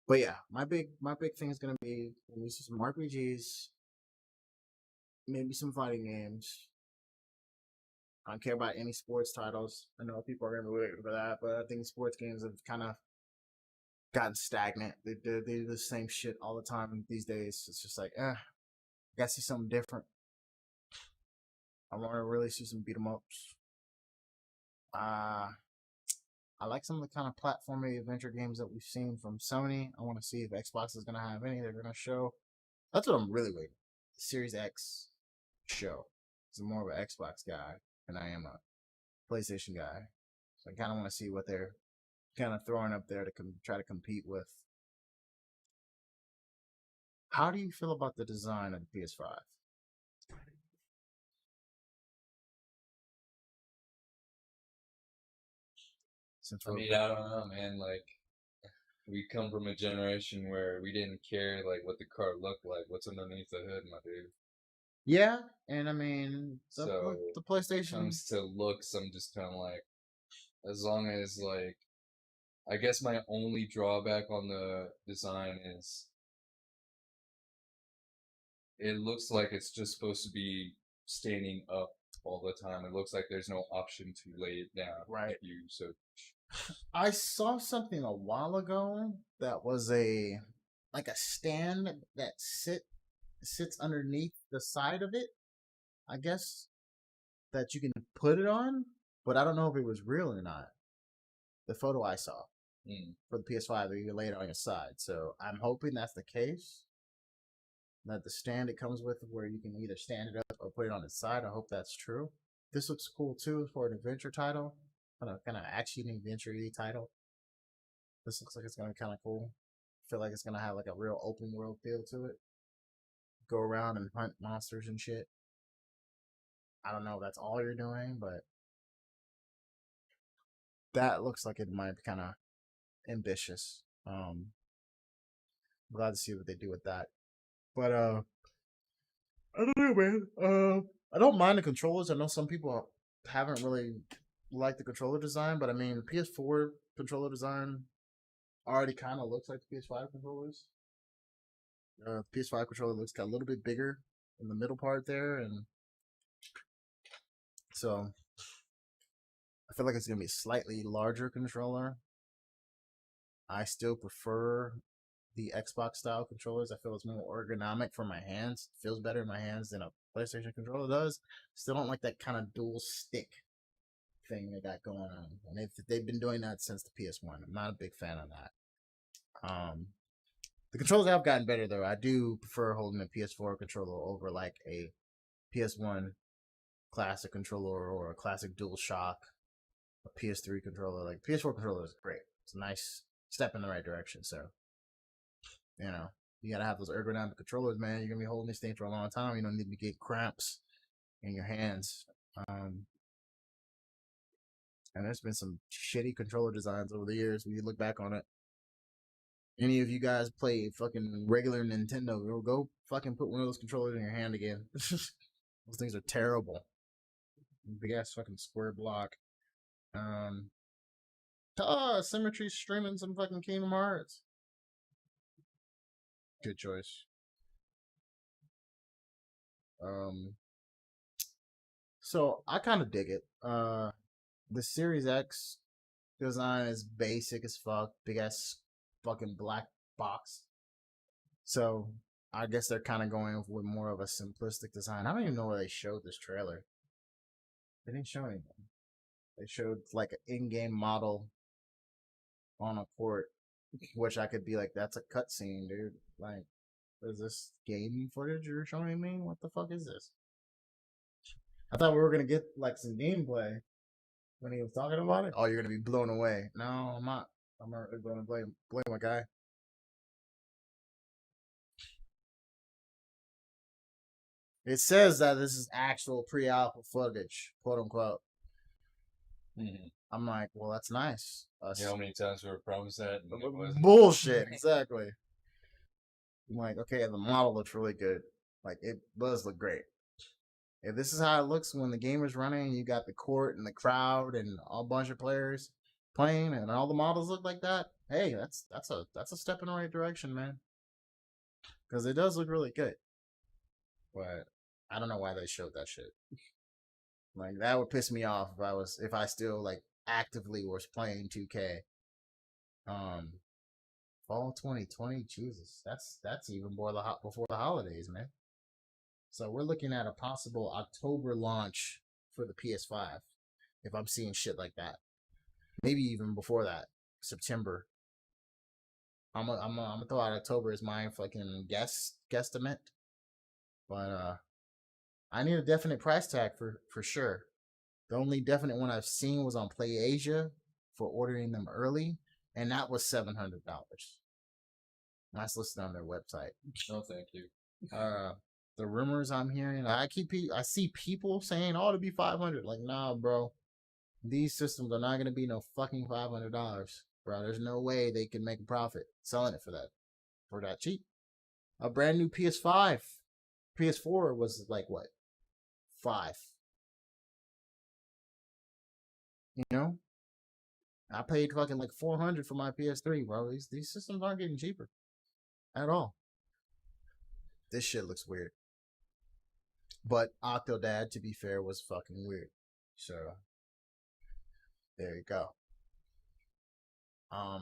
But yeah, my big thing is gonna be maybe some RPGs, maybe some fighting games. I don't care about any sports titles. I know people are gonna be waiting for that, but I think sports games have kind of gotten stagnant. They do the same shit all the time these days. It's just like, I gotta see something different. I want to really see some beat 'em ups. I like some of the kind of platforming adventure games that we've seen from Sony. I want to see if Xbox is gonna have any. They're gonna show. That's what I'm really waiting. The Series X show. I'm more of an Xbox guy than I am a PlayStation guy. So I kind of want to see what they're kind of throwing up there to try to compete with. How do you feel about the design of the PS5? I mean, I don't know, man. Like, we come from a generation where we didn't care like what the car looked like, what's underneath the hood, my dude. Yeah, and I mean, So the PlayStation comes to looks, I'm just kind of like, as long as like, I guess my only drawback on the design is it looks like it's just supposed to be standing up all the time. It looks like there's no option to lay it down. Right. If you so. I saw something a while ago that was a stand that sits underneath the side of it. I guess that you can put it on, but I don't know if it was real or not. The photo I saw for the PS5, that you can lay it on your side. So I'm hoping that's the case. That the stand it comes with, where you can either stand it up or put it on its side. I hope that's true. This looks cool too for an adventure title, kind of action adventure title. This looks like it's gonna be kind of cool. I feel like it's gonna have like a real open world feel to it. Go around and hunt monsters and shit. I don't know if that's all you're doing, but that looks like it might be kind of ambitious. Glad to see what they do with that. But I don't know, man. I don't mind the controllers. I know some people haven't really liked the controller design, but I mean, PS4 controller design already kind of looks like the PS5 controllers. The PS5 controller looks a little bit bigger in the middle part there, and so I feel like it's gonna be a slightly larger controller. I still prefer the Xbox style controllers. I feel it's more ergonomic for my hands. It feels better in my hands than a PlayStation controller does. Still don't like that kind of dual stick thing they got going on. And they've been doing that since the PS1. I'm not a big fan of that. The controls have gotten better though. I do prefer holding a PS4 controller over like a PS1 classic controller or a classic DualShock, a PS3 controller. Like PS4 controller is great. It's a nice step in the right direction. So, you know, you gotta have those ergonomic controllers, man. You're gonna be holding this thing for a long time. You don't need to get cramps in your hands. And there's been some shitty controller designs over the years when you look back on it. Any of you guys play fucking regular Nintendo, go fucking put one of those controllers in your hand again. Those things are terrible. Big ass fucking square block. Symmetry streaming some fucking Kingdom Hearts. Good choice. So I kind of dig it. The Series X design is basic as fuck. Big ass fucking black box. So I guess they're kind of going with more of a simplistic design. I don't even know where they showed this trailer. They didn't show anything. They showed like an in-game model on a port, which I could be like, that's a cutscene, dude. Like, is this game footage you're showing me? What the fuck is this? I thought we were gonna get like some gameplay when he was talking about it. Oh, you're gonna be blown away. No, I'm not. I'm not gonna blame my guy. It says that this is actual pre-alpha footage, quote unquote. Mm-hmm. I'm like, well, that's nice. How many times we were promised that? Bullshit, exactly. I'm like, okay, the model looks really good. Like, it does look great. If this is how it looks when the game is running, you got the court and the crowd and a bunch of players playing, and all the models look like that. Hey, that's a step in the right direction, man. Because it does look really good. But I don't know why they showed that shit. Like, that would piss me off if I still like actively was playing 2K. Fall 2020, Jesus, that's even more before the holidays, man. So we're looking at a possible October launch for the PS5. If I'm seeing shit like that, maybe even before that, September. I'm gonna throw out October as my fucking guesstimate, but I need a definite price tag for sure. The only definite one I've seen was on PlayAsia for ordering them early, and that was $700. That's listed on their website. No, thank you. The rumors I'm hearing, I see people saying, "Oh, it'll be 500." Like, nah, bro. These systems are not gonna be no fucking $500, bro. There's no way they can make a profit selling it for that cheap. A brand new PS5, PS4 was like what, 5. You know, I paid fucking like 400 for my PS3, bro. These systems aren't getting cheaper at all. This shit looks weird. But Octodad, to be fair, was fucking weird. So there you go. I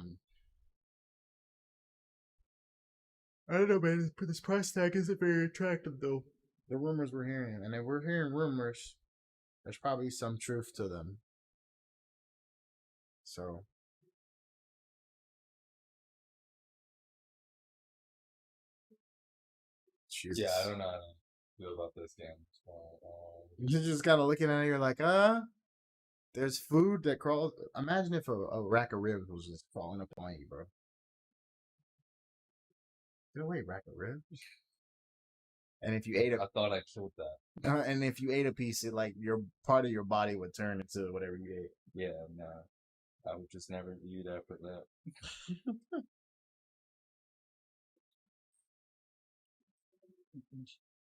don't know, man. This price tag isn't very attractive, though. The rumors we're hearing, and if we're hearing rumors, there's probably some truth to them. So Jesus. Yeah, I don't know how to feel about this game. You're just kind of looking at it, you're like, there's food that crawls. Imagine if a rack of ribs was just falling up on you, bro. No way, rack of ribs. And if you ate I thought I killed that. and if you ate a piece, it like your part of your body would turn into whatever you ate. Yeah, no. I would just never eat after that.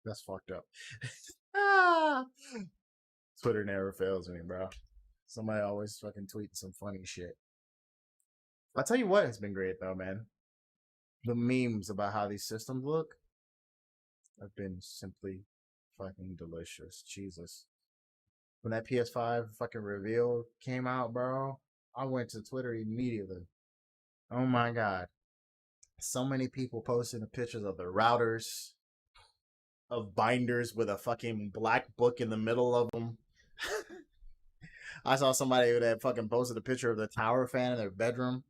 That's fucked up. Twitter never fails me, bro. Somebody always fucking tweeting some funny shit. I'll tell you what has been great though, man. The memes about how these systems look have been simply fucking delicious. Jesus. When that PS5 fucking reveal came out, bro, I went to Twitter immediately. Oh my god. So many people posting the pictures of the routers, of binders with a fucking black book in the middle of them. I saw somebody that fucking posted a picture of the tower fan in their bedroom.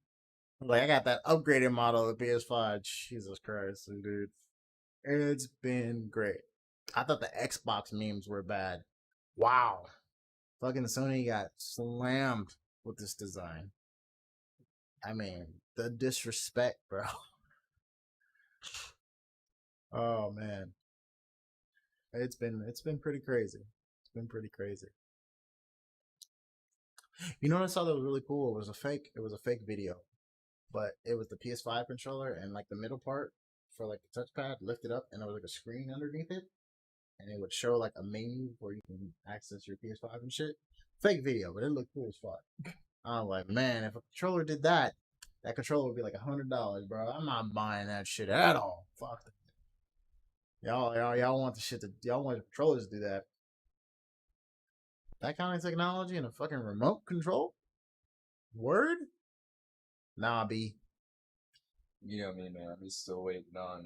Like, I got that upgraded model of the PS5. Jesus Christ, dude. It's been great. I thought the Xbox memes were bad. Wow. Fucking Sony got slammed with this design. I mean, the disrespect, bro. Oh man. It's been pretty crazy. It's been pretty crazy. You know what I saw that was really cool? It was a fake video. But it was the PS5 controller, and like the middle part for like the touchpad lifted up, and there was like a screen underneath it, and it would show like a menu where you can access your PS5 and shit. Fake video, but it looked cool as fuck. I was like, man, if a controller did that, that controller would be like $100, bro. I'm not buying that shit at all. Fuck it. Y'all want y'all want the controllers to do that. That kind of technology and a fucking remote control? Word? Nah, B. You know me, man. I'm still waiting on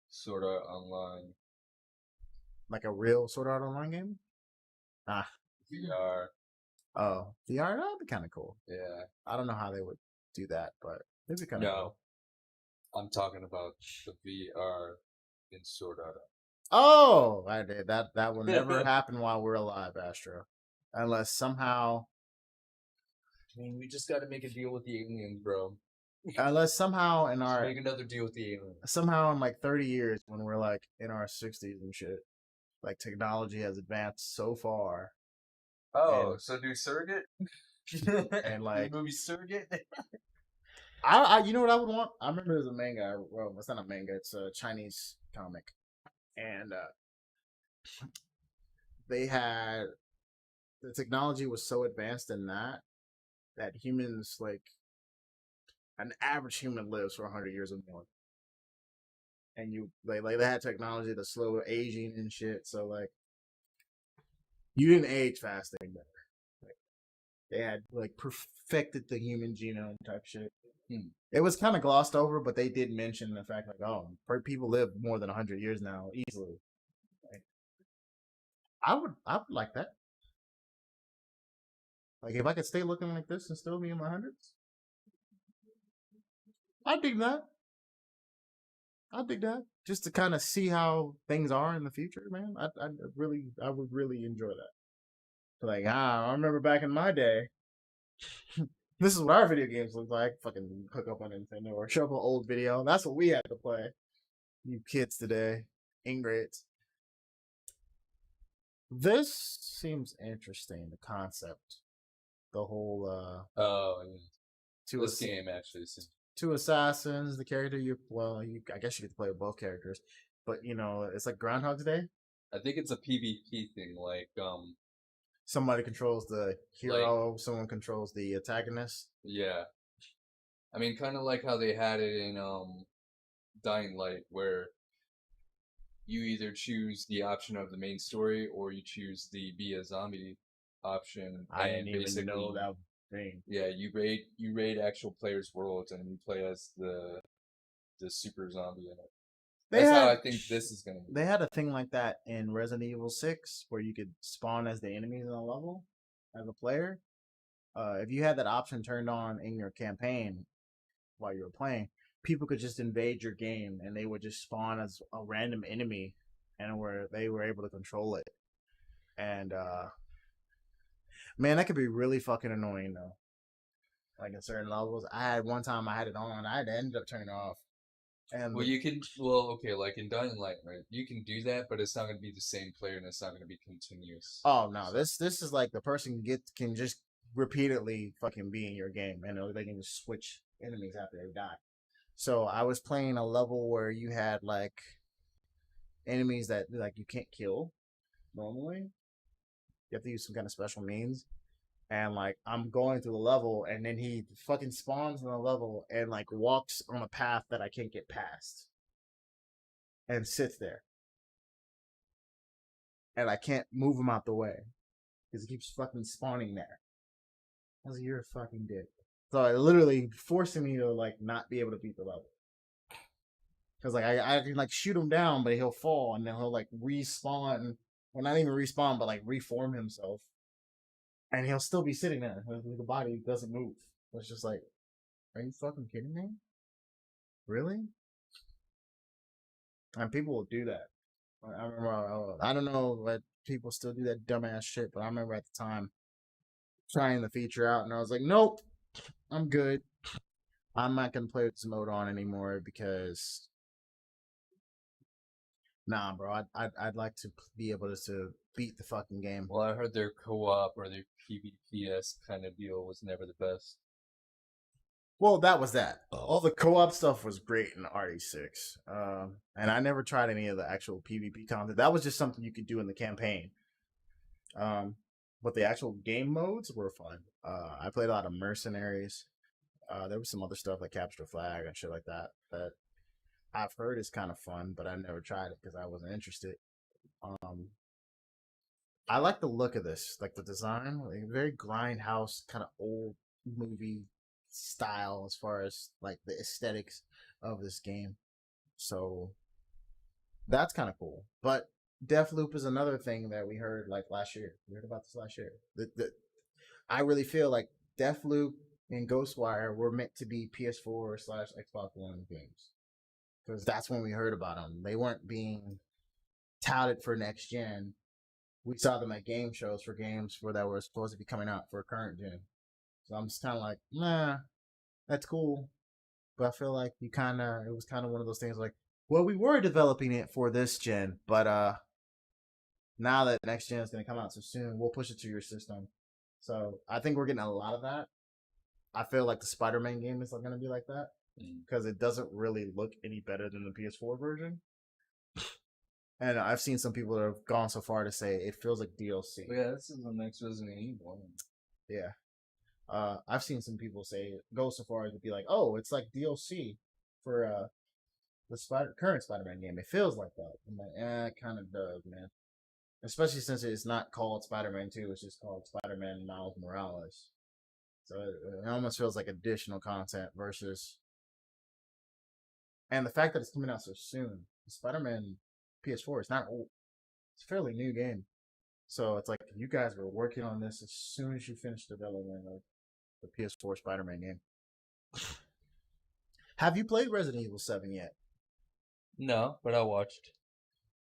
Sword Art Online. Like a real Sword Art Online game? Ah. VR. Oh, VR? That'd be kind of cool. Yeah. I don't know how they would do that, but it'd be kind of cool. I'm talking about the VR in Sword Art. Oh, I did. That will never happen while we're alive, Astro. Unless somehow... I mean, we just got to make a deal with the aliens, bro. Unless somehow in our... make another deal with the aliens. Somehow in like 30 years, when we're like in our 60s and shit, like technology has advanced so far. Oh, so do Surrogate? And like... movie Surrogate? You know what I would want? I remember there's a manga. Well, it's not a manga. It's a Chinese comic, and they had the technology was so advanced in that humans like an average human lives for 100 years or more. And they had technology to slow aging and shit. So like, you didn't age fast anymore. Like, they had like perfected the human genome type shit. It was kind of glossed over, but they did mention the fact like, oh, people live more than 100 years now easily. Like, I would like that. Like if I could stay looking like this and still be in my hundreds, I dig that. I dig that. Just to kind of see how things are in the future, man. I would really enjoy that. Like, I remember back in my day, this is what our video games look like. Fucking hook up on Nintendo or show up an old video. That's what we had to play. You kids today, ingrates. This seems interesting. The concept, the whole this game actually seems. Two assassins. The character I guess you could play with both characters, but it's like Groundhog's Day. I think it's a PvP thing. Like somebody controls the hero, someone controls the antagonist. Yeah, I mean, kind of like how they had it in Dying Light, where you either choose the option of the main story or you choose the be a zombie option. I didn't even know that thing. Yeah, you raid actual players' worlds and you play as the super zombie in it. That's how I think this is gonna be. They had a thing like that in Resident Evil 6 where you could spawn as the enemies in a level as a player. If you had that option turned on in your campaign while you were playing, people could just invade your game and they would just spawn as a random enemy, and they were able to control it. And man, that could be really fucking annoying though. Like in certain levels, one time I had it on, I had to end up turning it off. And like in Dying Light, right? You can do that, but it's not going to be the same player, and it's not going to be continuous. Oh no, this is like the person can just repeatedly fucking be in your game, and they can just switch enemies after they die. So I was playing a level where you had like enemies that like you can't kill normally. You have to use some kind of special means. And like I'm going through the level, and then he fucking spawns in the level and like walks on a path that I can't get past, and sits there, and I can't move him out the way because he keeps fucking spawning there. I was like, "You're a fucking dick." So it literally forcing me to like not be able to beat the level, because like I can like shoot him down, but he'll fall, and then he'll like respawn. Well, not even respawn, but like reform himself. And he'll still be sitting there. The body doesn't move. It's just like, are you fucking kidding me? Really? And people will do that. I remember, I don't know what people still do that dumbass shit, but I remember at the time trying the feature out, and I was like, nope, I'm good. I'm not going to play with this mode on anymore because, nah, bro, I'd like to be able to beat the fucking game. Well, I heard their co-op or their PvPS kind of deal was never the best. Well, that was that. All the co-op stuff was great in RE6. And I never tried any of the actual PvP content. That was just something you could do in the campaign. But the actual game modes were fun. I played a lot of Mercenaries. There was some other stuff like Capture the Flag and shit like that I've heard is kind of fun, but I never tried it because I wasn't interested. I like the look of this, like the design, like very grindhouse kind of old movie style as far as like the aesthetics of this game. So that's kind of cool. But Deathloop is another thing that we heard like last year. We heard about this last year. I really feel like Deathloop and Ghostwire were meant to be PS4/Xbox One games, because that's when we heard about them. They weren't being touted for next gen. We saw them at game shows for games that were supposed to be coming out for current gen. So I'm just kind of like, nah, that's cool. But I feel like it was kind of one of those things like, well, we were developing it for this gen, but now that next gen is going to come out so soon, we'll push it to your system. So I think we're getting a lot of that. I feel like the Spider-Man game is going to be like that because it doesn't really look any better than the PS4 version. And I've seen some people that have gone so far to say it feels like DLC. But yeah, this is the next Resident Evil. Yeah. I've seen some people go so far as to be like, oh, it's like DLC for the current Spider-Man game. It feels like that. I'm like, it kind of does, man. Especially since it's not called Spider-Man 2, it's just called Spider-Man Miles Morales. So it almost feels like additional content versus... And the fact that it's coming out so soon, Spider-Man PS4 is not old. It's a fairly new game. So it's like you guys were working on this as soon as you finished development of the PS4 Spider-Man game. Have you played Resident Evil 7 yet? No, but I watched.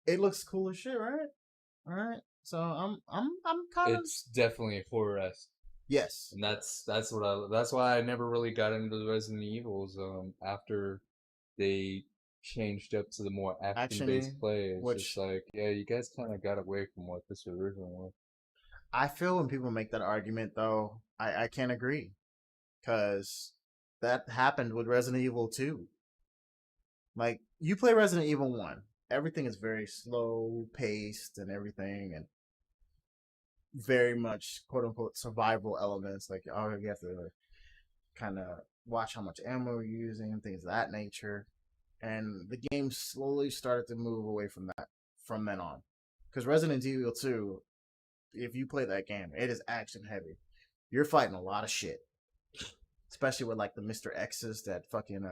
It looks cool as shit, right? All right. So I'm kind of... It's definitely horror-esque. Yes. And that's why I never really got into the Resident Evils after they changed up to the more action-based play. It's just like, yeah, you guys kind of got away from what this original was. I feel when people make that argument, though, I can't agree. Because that happened with Resident Evil 2. Like, you play Resident Evil 1. Everything is very slow-paced and everything, and very much, quote-unquote, survival elements. Like, oh, you have to kind of watch how much ammo you're using, things of that nature. And the game slowly started to move away from that from then on. Because Resident Evil 2, if you play that game, it is action heavy. You're fighting a lot of shit. Especially with like the Mr. X's that fucking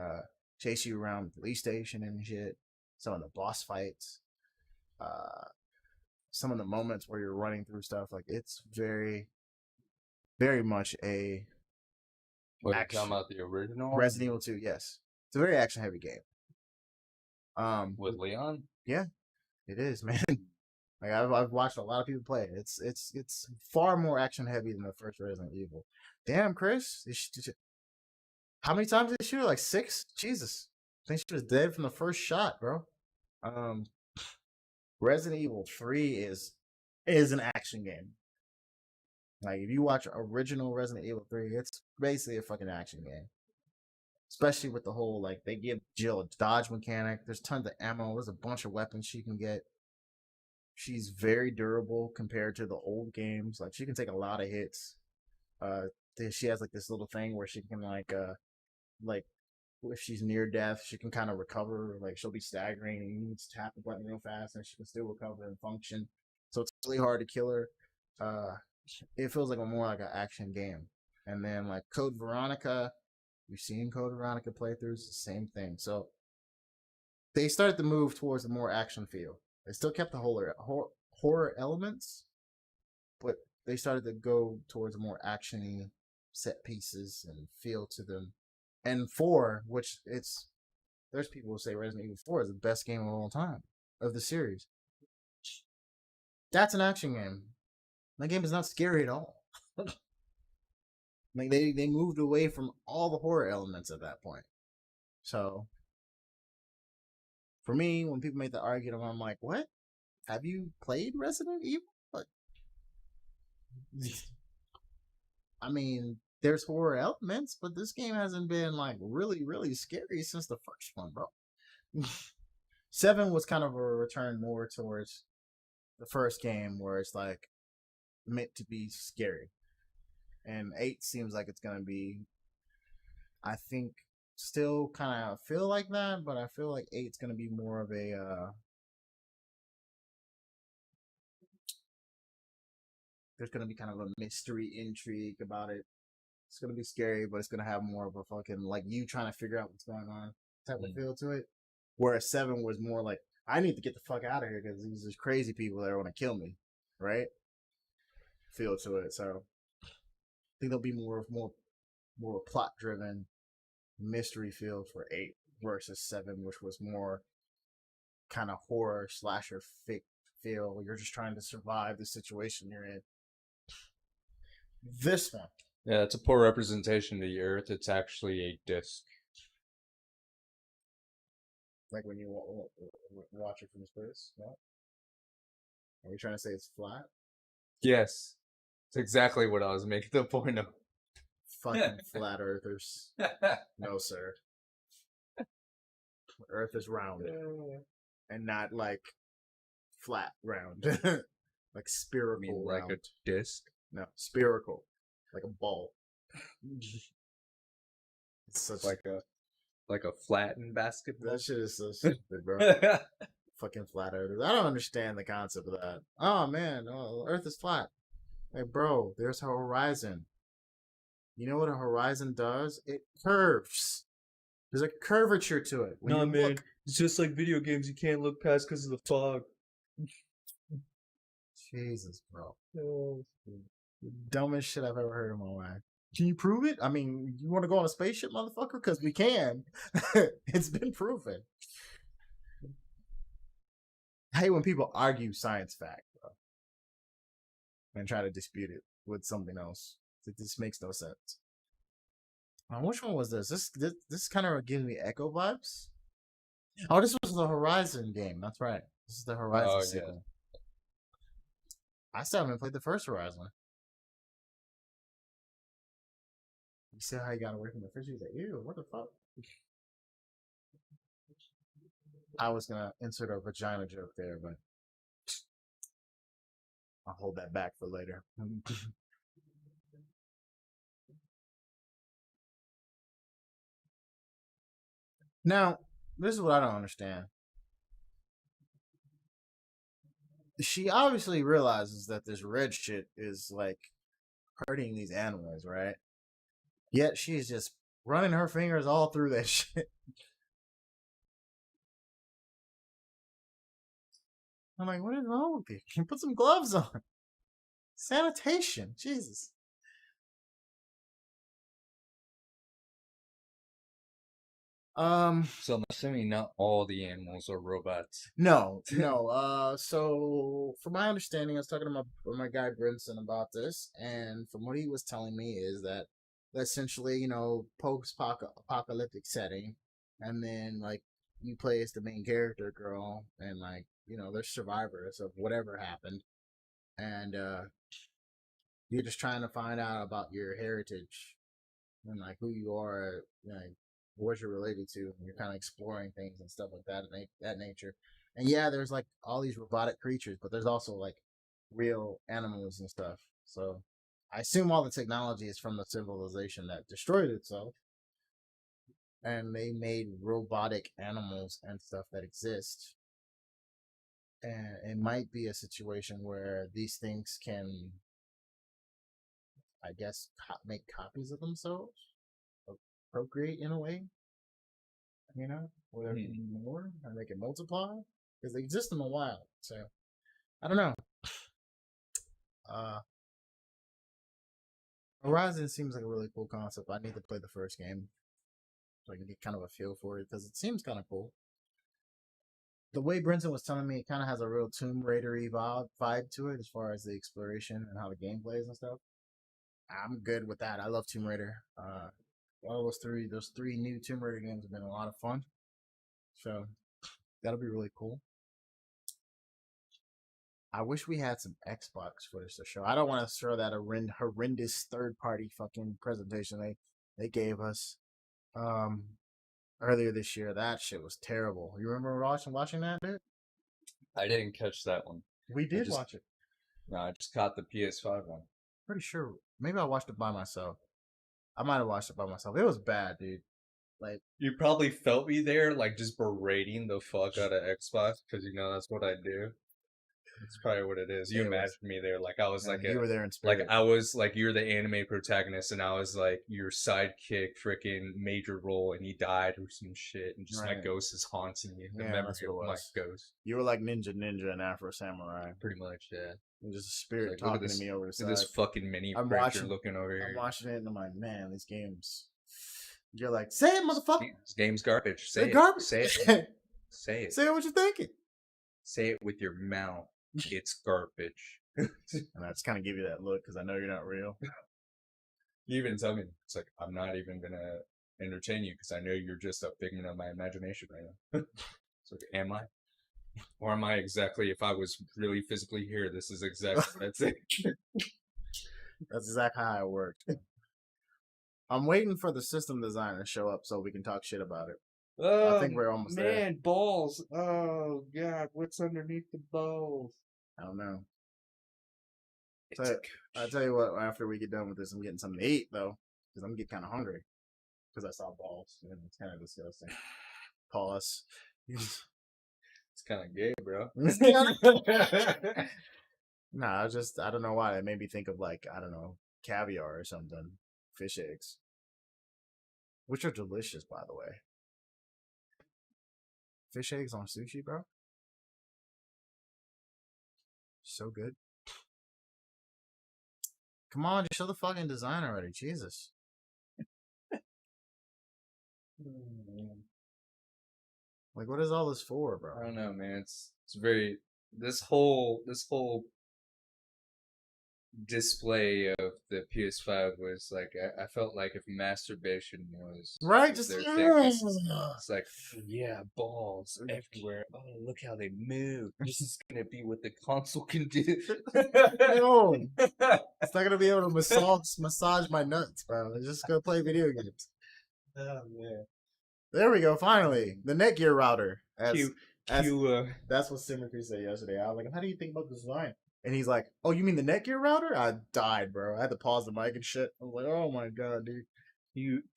chase you around the police station and shit. Some of the boss fights. Some of the moments where you're running through stuff. Like it's very, very much a... What, you're talking about the original? Resident Evil 2, yes. It's a very action heavy game. With Leon? Yeah, it is, man. Like I've watched a lot of people play it. It's far more action heavy than the first Resident Evil. Damn, Chris, how many times did they shoot? Like 6? Jesus, I think she was dead from the first shot, bro. Resident Evil 3 is an action game. Like if you watch original Resident Evil 3, it's basically a fucking action game. Especially with the whole, like, they give Jill a dodge mechanic. There's tons of ammo. There's a bunch of weapons she can get. She's very durable compared to the old games. Like, she can take a lot of hits. She has, like, this little thing where she can, like, if she's near death, she can kind of recover. Like, she'll be staggering, and you need to tap the button real fast, and she can still recover and function. So it's really hard to kill her. It feels like more like an action game. And then, like, Code Veronica... You've seen Code Veronica playthroughs, the same thing. So they started to move towards a more action feel. They still kept the horror elements, but they started to go towards more actiony set pieces and feel to them. And 4, which there's people who say Resident Evil 4 is the best game of all time of the series. That's an action game. That game is not scary at all. Like they moved away from all the horror elements at that point. So for me, when people make the argument, I'm like, what? Have you played Resident Evil? Like, I mean, there's horror elements, but this game hasn't been like really, really scary since the first one, bro. 7 was kind of a return more towards the first game where it's like meant to be scary. And 8 seems like it's going to be, I think, still kind of feel like that, but I feel like 8's going to be more of a, there's going to be kind of a mystery intrigue about it. It's going to be scary, but it's going to have more of a fucking, like, you trying to figure out what's going on type of feel to it. Whereas 7 was more like, I need to get the fuck out of here because these are crazy people that want to kill me, right? Feel to it, so... I think there'll be more plot driven mystery feel for 8 versus 7, which was more kind of horror slasher feel. You're just trying to survive the situation you're in. This one, yeah, it's a poor representation of the Earth. It's actually a disc. like when you watch it from space. No? Are we trying to say it's flat? Yes, it's exactly what I was making the point of. fucking flat earthers. No, sir. Earth is round and not like flat round, like spherical like round. a disc. No, spherical, like a ball. It's such like a flattened basketball. that shit is so stupid, bro. Fucking flat earthers. I don't understand the concept of that. Oh man, Earth is flat. Like, bro, there's a horizon. You know what a horizon does? It curves. There's a curvature to it. When No, you man. look- It's just like video games. You can't look past because of the fog. Jesus, bro. Dumbest shit I've ever heard in my life. Can you prove it? I mean, you want to go on a spaceship, motherfucker? Because we can. It's been proven. I hate when people argue science fact, bro, and try to dispute it with something else. It just makes no sense. Which one was this? This kind of gives me Echo vibes. Oh, this was the Horizon game. That's right. This is the Horizon sequel. I still haven't played the first Horizon. You see how he got away from the fish? He's like, ew, what the fuck? I was gonna insert a vagina joke there, but I'll hold that back for later. Now, this is what I don't understand. She obviously realizes that this red shit is like hurting these animals, right? Yet she's just running her fingers all through that shit. I'm like, what is wrong with you? Can you put some gloves on? Sanitation, Jesus. So I'm assuming not all the animals are robots. No. So from my understanding, I was talking to my guy Brinson about this, and from what he was telling me is that essentially, you know, post-apocalyptic setting, and then like you play as the main character girl, and like, you know, they're survivors of whatever happened, and you're just trying to find out about your heritage and like who you are, like what you're related to, and you're kind of exploring things and stuff like that nature. And yeah, there's like all these robotic creatures, but there's also like real animals and stuff. So I assume all the technology is from the civilization that destroyed itself, and they made robotic animals and stuff that exist. And it might be a situation where these things can, I guess, make copies of themselves, or procreate in a way, you know, where there can be more and they can multiply because they exist in the wild. So I don't know. Horizon seems like a really cool concept. I need to play the first game so I can get kind of a feel for it because it seems kind of cool. The way Brinson was telling me, it kind of has a real Tomb Raider-y vibe to it as far as the exploration and how the game plays and stuff. I'm good with that. I love Tomb Raider. All those three new Tomb Raider games have been a lot of fun. So that'll be really cool. I wish we had some Xbox footage to show. I don't want to show that horrendous third-party fucking presentation they gave us earlier this year. That shit was terrible. You remember watching that, dude? I didn't catch that one. We did watch it. No, I just caught the PS5 one. Pretty sure. Maybe I watched it by myself. I might have watched it by myself. It was bad, dude. Like, you probably felt me there, like just berating the fuck out of Xbox because you know that's what I do. That's probably what it is. You imagined me there, like I was like you were there in spirit. Like I was like you're the anime protagonist, and I was like your sidekick, freaking major role, and he died or some shit, and just my ghost is haunting you. The memory of my ghost. You were like Ninja and Afro Samurai, pretty much, yeah. And just a spirit talking to me over the side. This fucking mini creature looking over here. I'm watching it, and I'm like, man, these games. You're like, say it, motherfucker. This game's garbage. Say it. Garbage. Say it. Say it. Say what you're thinking. Say it with your mouth. It's garbage. And I just kind of give you that look because I know you're not real. You even tell me, it's like, I'm not even going to entertain you because I know you're just a figment of my imagination right now. So, am I? Or am I exactly, if I was really physically here, this is exactly, that's it. That's exactly how it worked. I'm waiting for the system design to show up so we can talk shit about it. Oh, I think we're almost there. Man, balls. Oh, God. What's underneath the balls? I don't know. It's So, I'll tell you what, after we get done with this, I'm getting something to eat, though. Because I'm getting kind of hungry. Because I saw balls. And it's kind of disgusting. Pause. It's kind of gay, bro. Nah, I don't know why. It made me think of, like, I don't know, caviar or something. Fish eggs. Which are delicious, by the way. Fish eggs on sushi, bro. So good. Come on, just show the fucking design already. Jesus. Like, what is all this for, bro? I don't know, man. It's very this whole display of the PS5 was like I felt like if masturbation was Right, just their thing. It's like yeah, balls everywhere. Oh, look how they move. This is gonna be what the console can do. No, it's not gonna be able to massage my nuts, bro. It's just gonna play video games. Oh man. There we go. Finally, the Netgear router. That's what Simmerky said yesterday. I was like, "How do you think about the design?" And he's like, "Oh, you mean the Netgear router?" I died, bro. I had to pause the mic and shit. I was like, "Oh my god, dude."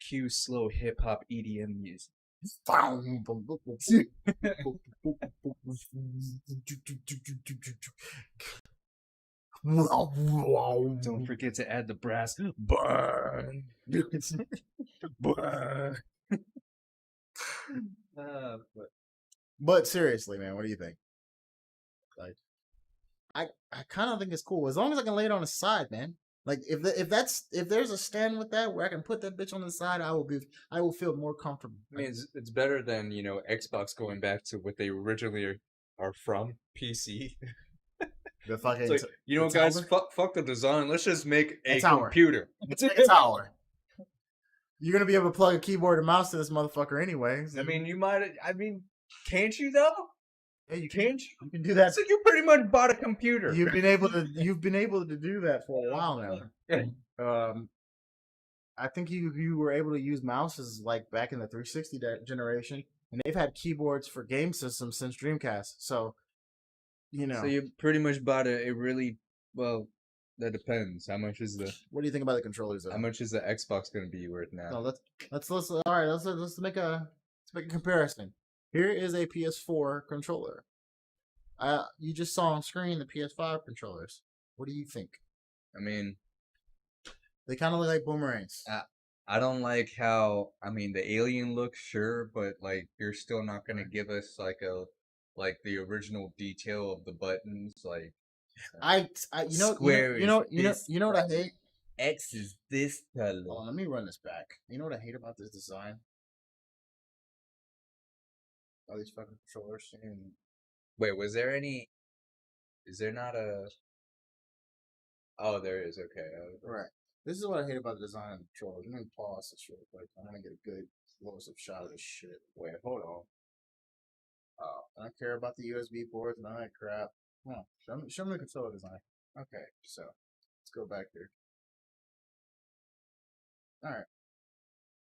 Cue slow hip hop EDM music. Don't forget to add the brass. Burn. Burn. But seriously, man, what do you think? Like, I kind of think it's cool as long as I can lay it on the side, man. Like if there's a stand with that where I can put that bitch on the side, I will feel more comfortable. I mean, it's better than Xbox going back to what they originally are from, PC. The fucking it's like, guys, fuck the design. Let's just make a computer. It's a tower. You're gonna be able to plug a keyboard and mouse to this motherfucker anyway. So. I mean, can't you though? Yeah, you can do that. So you pretty much bought a computer. You've been able to do that for a while now. I think you were able to use mouses like back in the 360 generation, and they've had keyboards for game systems since Dreamcast. So, So you pretty much bought a really well. That depends. How much is the? What do you think about the controllers? Though? How much is the Xbox going to be worth now? No, let's all right. Let's make a comparison. Here is a PS4 controller. You just saw on screen the PS5 controllers. What do you think? I mean, they kind of look like boomerangs. I don't like how. I mean, the alien look, sure, but like you're still not going to give us like the original detail of the buttons, like. You know what I hate? X is this color. Hold on, let me run this back. You know what I hate about this design? All these fucking controllers. Wait, was there any? Is there not a? Oh, there is. Okay. Right. This is what I hate about the design of the controllers. Let me pause this real quick. I want to get a good close-up shot of this shit. Wait, hold on. Oh, I don't care about the USB ports and all that crap. Come on, show me the controller design. Okay, so let's go back there. All right.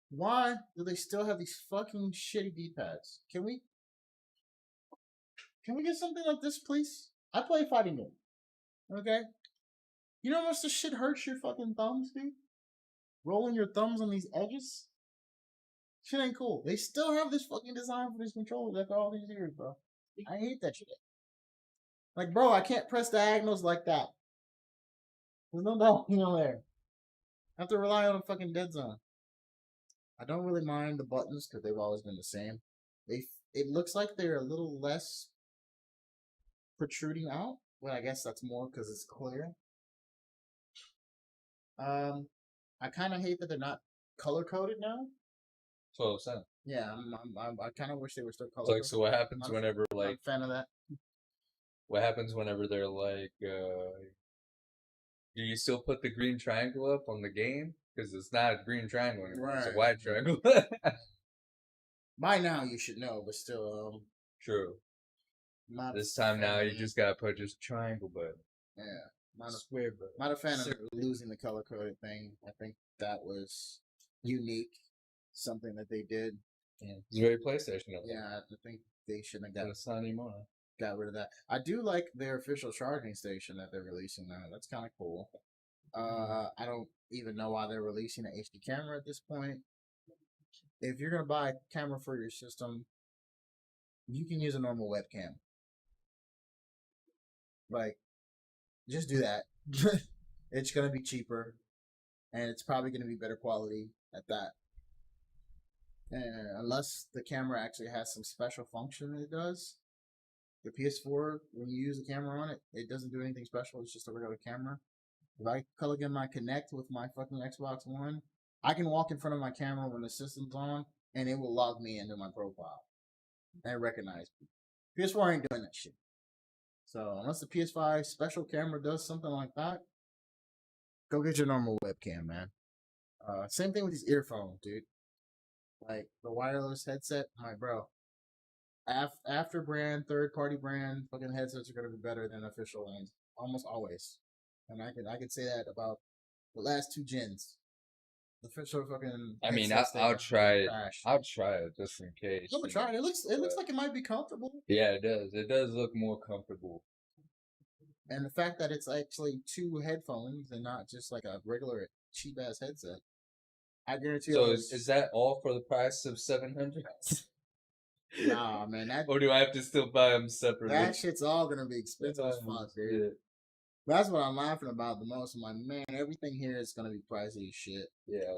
Why do they still have these fucking shitty D-pads? Can we get something like this, please? I play fighting game. Okay? You know how much this shit hurts your fucking thumbs, dude? Rolling your thumbs on these edges? Shit ain't cool. They still have this fucking design for this controller after all these years, bro. I hate that shit. Like, bro, I can't press diagonals like that. There's no diagonal there. I have to rely on a fucking dead zone. I don't really mind the buttons because they've always been the same. It looks like they're a little less protruding out. Well, I guess that's more because it's clear. I kind of hate that they're not color coded now. 12%. Yeah, I kind of wish they were still color coded. So what happens whenever like? I'm a fan of that. What happens whenever they're like? Do you still put the green triangle up on the game? Because it's not a green triangle anymore. Right. It's a white triangle. By now you should know, but still. True. This time now you just gotta put just triangle button. Yeah. Not a fan of losing the color coded thing. I think that was unique, something that they did. Yeah. It's very PlayStation. Yeah, I think they shouldn't have But it's not anymore. got rid of that. I do like their official charging station that they're releasing now. That's kind of cool. I don't even know why they're releasing an HD camera at this point. If you're gonna buy a camera for your system, you can use a normal webcam. Like, just do that. It's gonna be cheaper, and it's probably gonna be better quality at that. And unless the camera actually has some special function it does. The PS4, when you use the camera on it, it doesn't do anything special. It's just a regular camera. If I plug in my Kinect with my fucking Xbox One, I can walk in front of my camera when the system's on, and it will log me into my profile and recognize me. PS4 ain't doing that shit. So unless the PS5 special camera does something like that, go get your normal webcam, man. Same thing with these earphones, dude. Like the wireless headset, my bro. After brand, third party brand, fucking headsets are gonna be better than official ones, almost always. And I could say that about the last 2 gens. The official fucking. I mean, headsets, I'll try it. trash. I'll try it just in case. I'm gonna try it. It looks like it might be comfortable. Yeah, it does. It does look more comfortable. And the fact that it's actually 2 headphones and not just like a regular cheap ass headset, I guarantee. So is that all for the price of $700? Nah, man. Or do I have to still buy them separately? That shit's all gonna be expensive as fuck, dude. Yeah. That's what I'm laughing about the most. I'm like, man, everything here is gonna be pricey as shit. Yeah.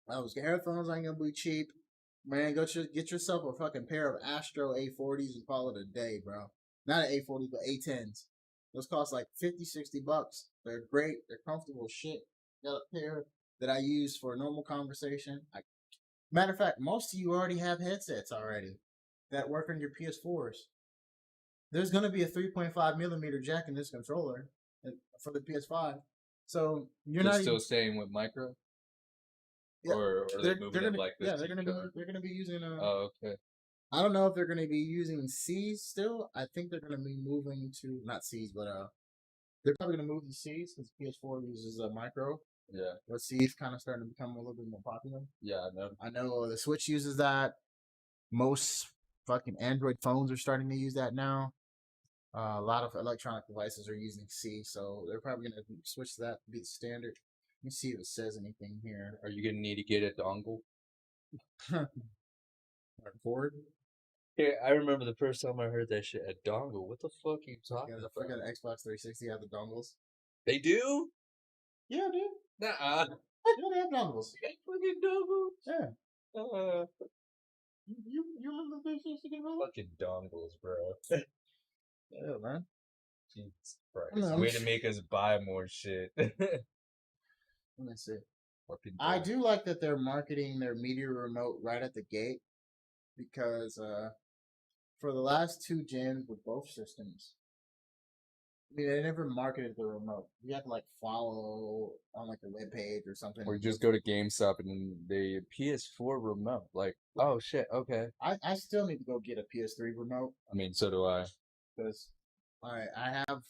Those headphones ain't gonna be cheap. Man, get yourself a fucking pair of Astro A40s and call it a day, bro. Not an A40, but A10s. Those cost like $50-$60. They're great. They're comfortable as shit. Got a pair that I use for a normal conversation. Matter of fact, most of you already have headsets already that work on your PS4s. There's going to be a 3.5 millimeter jack in this controller for the PS5. So you're not still staying with micro? Yeah, or they're moving it like this? Yeah, they're gonna be using. Oh, okay. I don't know if they're gonna be using C's still. I think they're gonna be moving to not C's, but they're probably gonna move to C's because PS4 uses a micro. Yeah. But C's kind of starting to become a little bit more popular. Yeah, I know the Switch uses that. Most fucking Android phones are starting to use that now. A lot of electronic devices are using C, so they're probably gonna switch to that to be the standard. Let me see if it says anything here. Are you gonna need to get a dongle? Cord? Yeah, I remember the first time I heard that shit. A dongle? What the fuck are you talking Yeah, about? I forgot Xbox 360 have the dongles. They do? Yeah, dude. Nuh-uh. Yeah, they have dongles. Fucking dongles? Yeah. You remember the 360 controller? Fucking dongles, bro. Yeah, man. Jesus Christ. Way to make us buy more shit. Let me see. I do like that they're marketing their media remote right at the gate because for the last 2 gens with both systems, I mean, they never marketed the remote. You have to like follow on like a web page or something. Or just go to GameStop and the PS4 remote. Like, oh shit, okay. I still need to go get a PS3 remote. I mean, so do I. Because I have.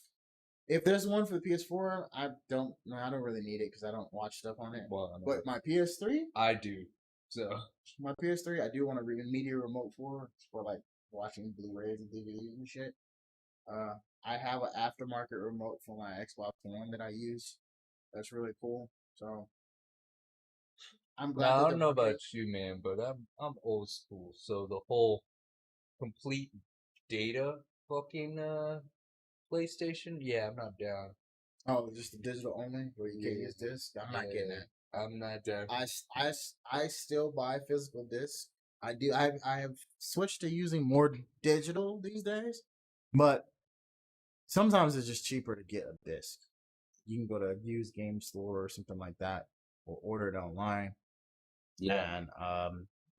If there's one for the PS4, I don't really need it because I don't watch stuff on it. Well, but my PS3, I do. So my PS3, I do want a media remote for like watching Blu-rays and DVDs and shit. I have an aftermarket remote for my Xbox One that I use. That's really cool. So I'm glad. Now, I don't know about you, man, but I'm old school. So the whole complete data fucking PlayStation, yeah, I'm not down. Oh, just the digital only, where you can't use disc. I'm not getting that. I'm not down. I still buy physical discs. I do. I have switched to using more digital these days, but sometimes it's just cheaper to get a disc. You can go to a used game store or something like that, or order it online. Yeah. And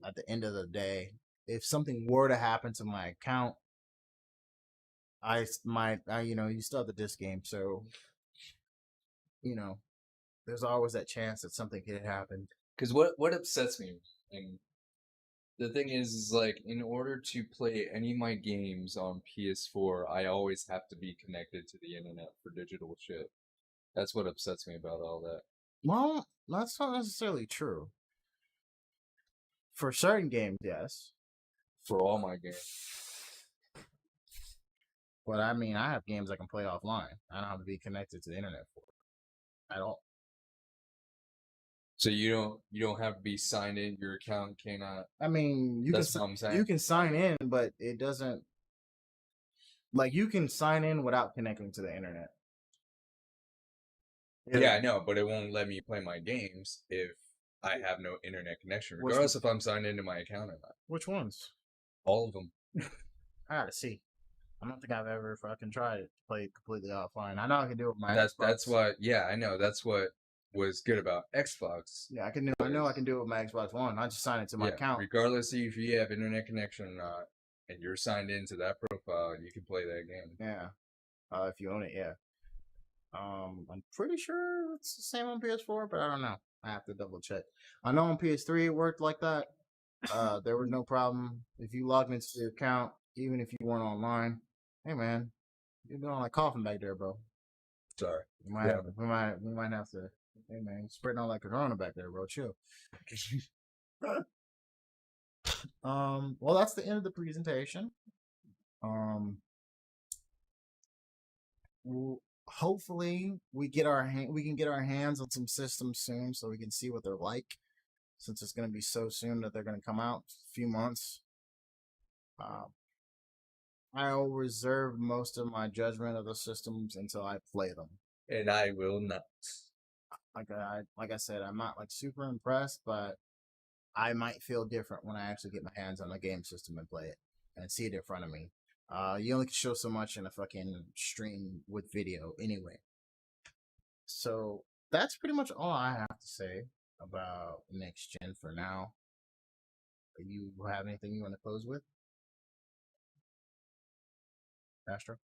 at the end of the day, if something were to happen to my account, you still have the disc game, so there's always that chance that something could happen. Because what upsets me, and the thing is like, in order to play any of my games on PS4, I always have to be connected to the internet for digital shit. That's what upsets me about all that. Well, that's not necessarily true. For certain games, yes. For all my games. But I mean, I have games I can play offline. I don't have to be connected to the internet for it at all. So you don't have to be signed in. Your account cannot. I mean, That's what I'm saying. you can sign in, but it doesn't. Like, you can sign in without connecting to the internet. Yeah, I know, but it won't let me play my games if I have no internet connection, regardless if I'm signed into my account or not. Which ones? All of them. I gotta see. I don't think I've ever fucking tried it to play completely offline. I know I can do it with my That's Xbox. what. Yeah, I know. That's what was good about Xbox. Yeah, I can do. I know I can do it with my Xbox One. I just sign it to my account. Regardless if you have internet connection or not, and you're signed into that profile, you can play that game. Yeah, if you own it, yeah. I'm pretty sure it's the same on PS4, but I don't know. I have to double check. I know on PS3 it worked like that. There was no problem if you logged into the account, even if you weren't online. Hey man, you're doing like coughing back there, bro. Sorry. We might have to. Hey man, spreading all that corona back there, bro. Chill. Well, that's the end of the presentation. Hopefully we can get our hands on some systems soon, so we can see what they're like. Since it's going to be so soon that they're going to come out, a few months. I'll reserve most of my judgment of the systems until I play them. And I will not. Like I said, I'm not like super impressed, but I might feel different when I actually get my hands on the game system and play it and see it in front of me. You only can show so much in a fucking stream with video anyway. So that's pretty much all I have to say about next gen for now. You have anything you want to close with, Astro?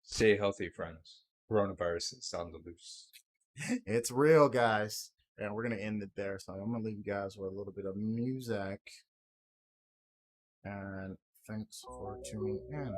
Stay healthy, friends. Coronavirus is on the loose. It's real, guys. And we're going to end it there. So I'm going to leave you guys with a little bit of music. And thanks for tuning in.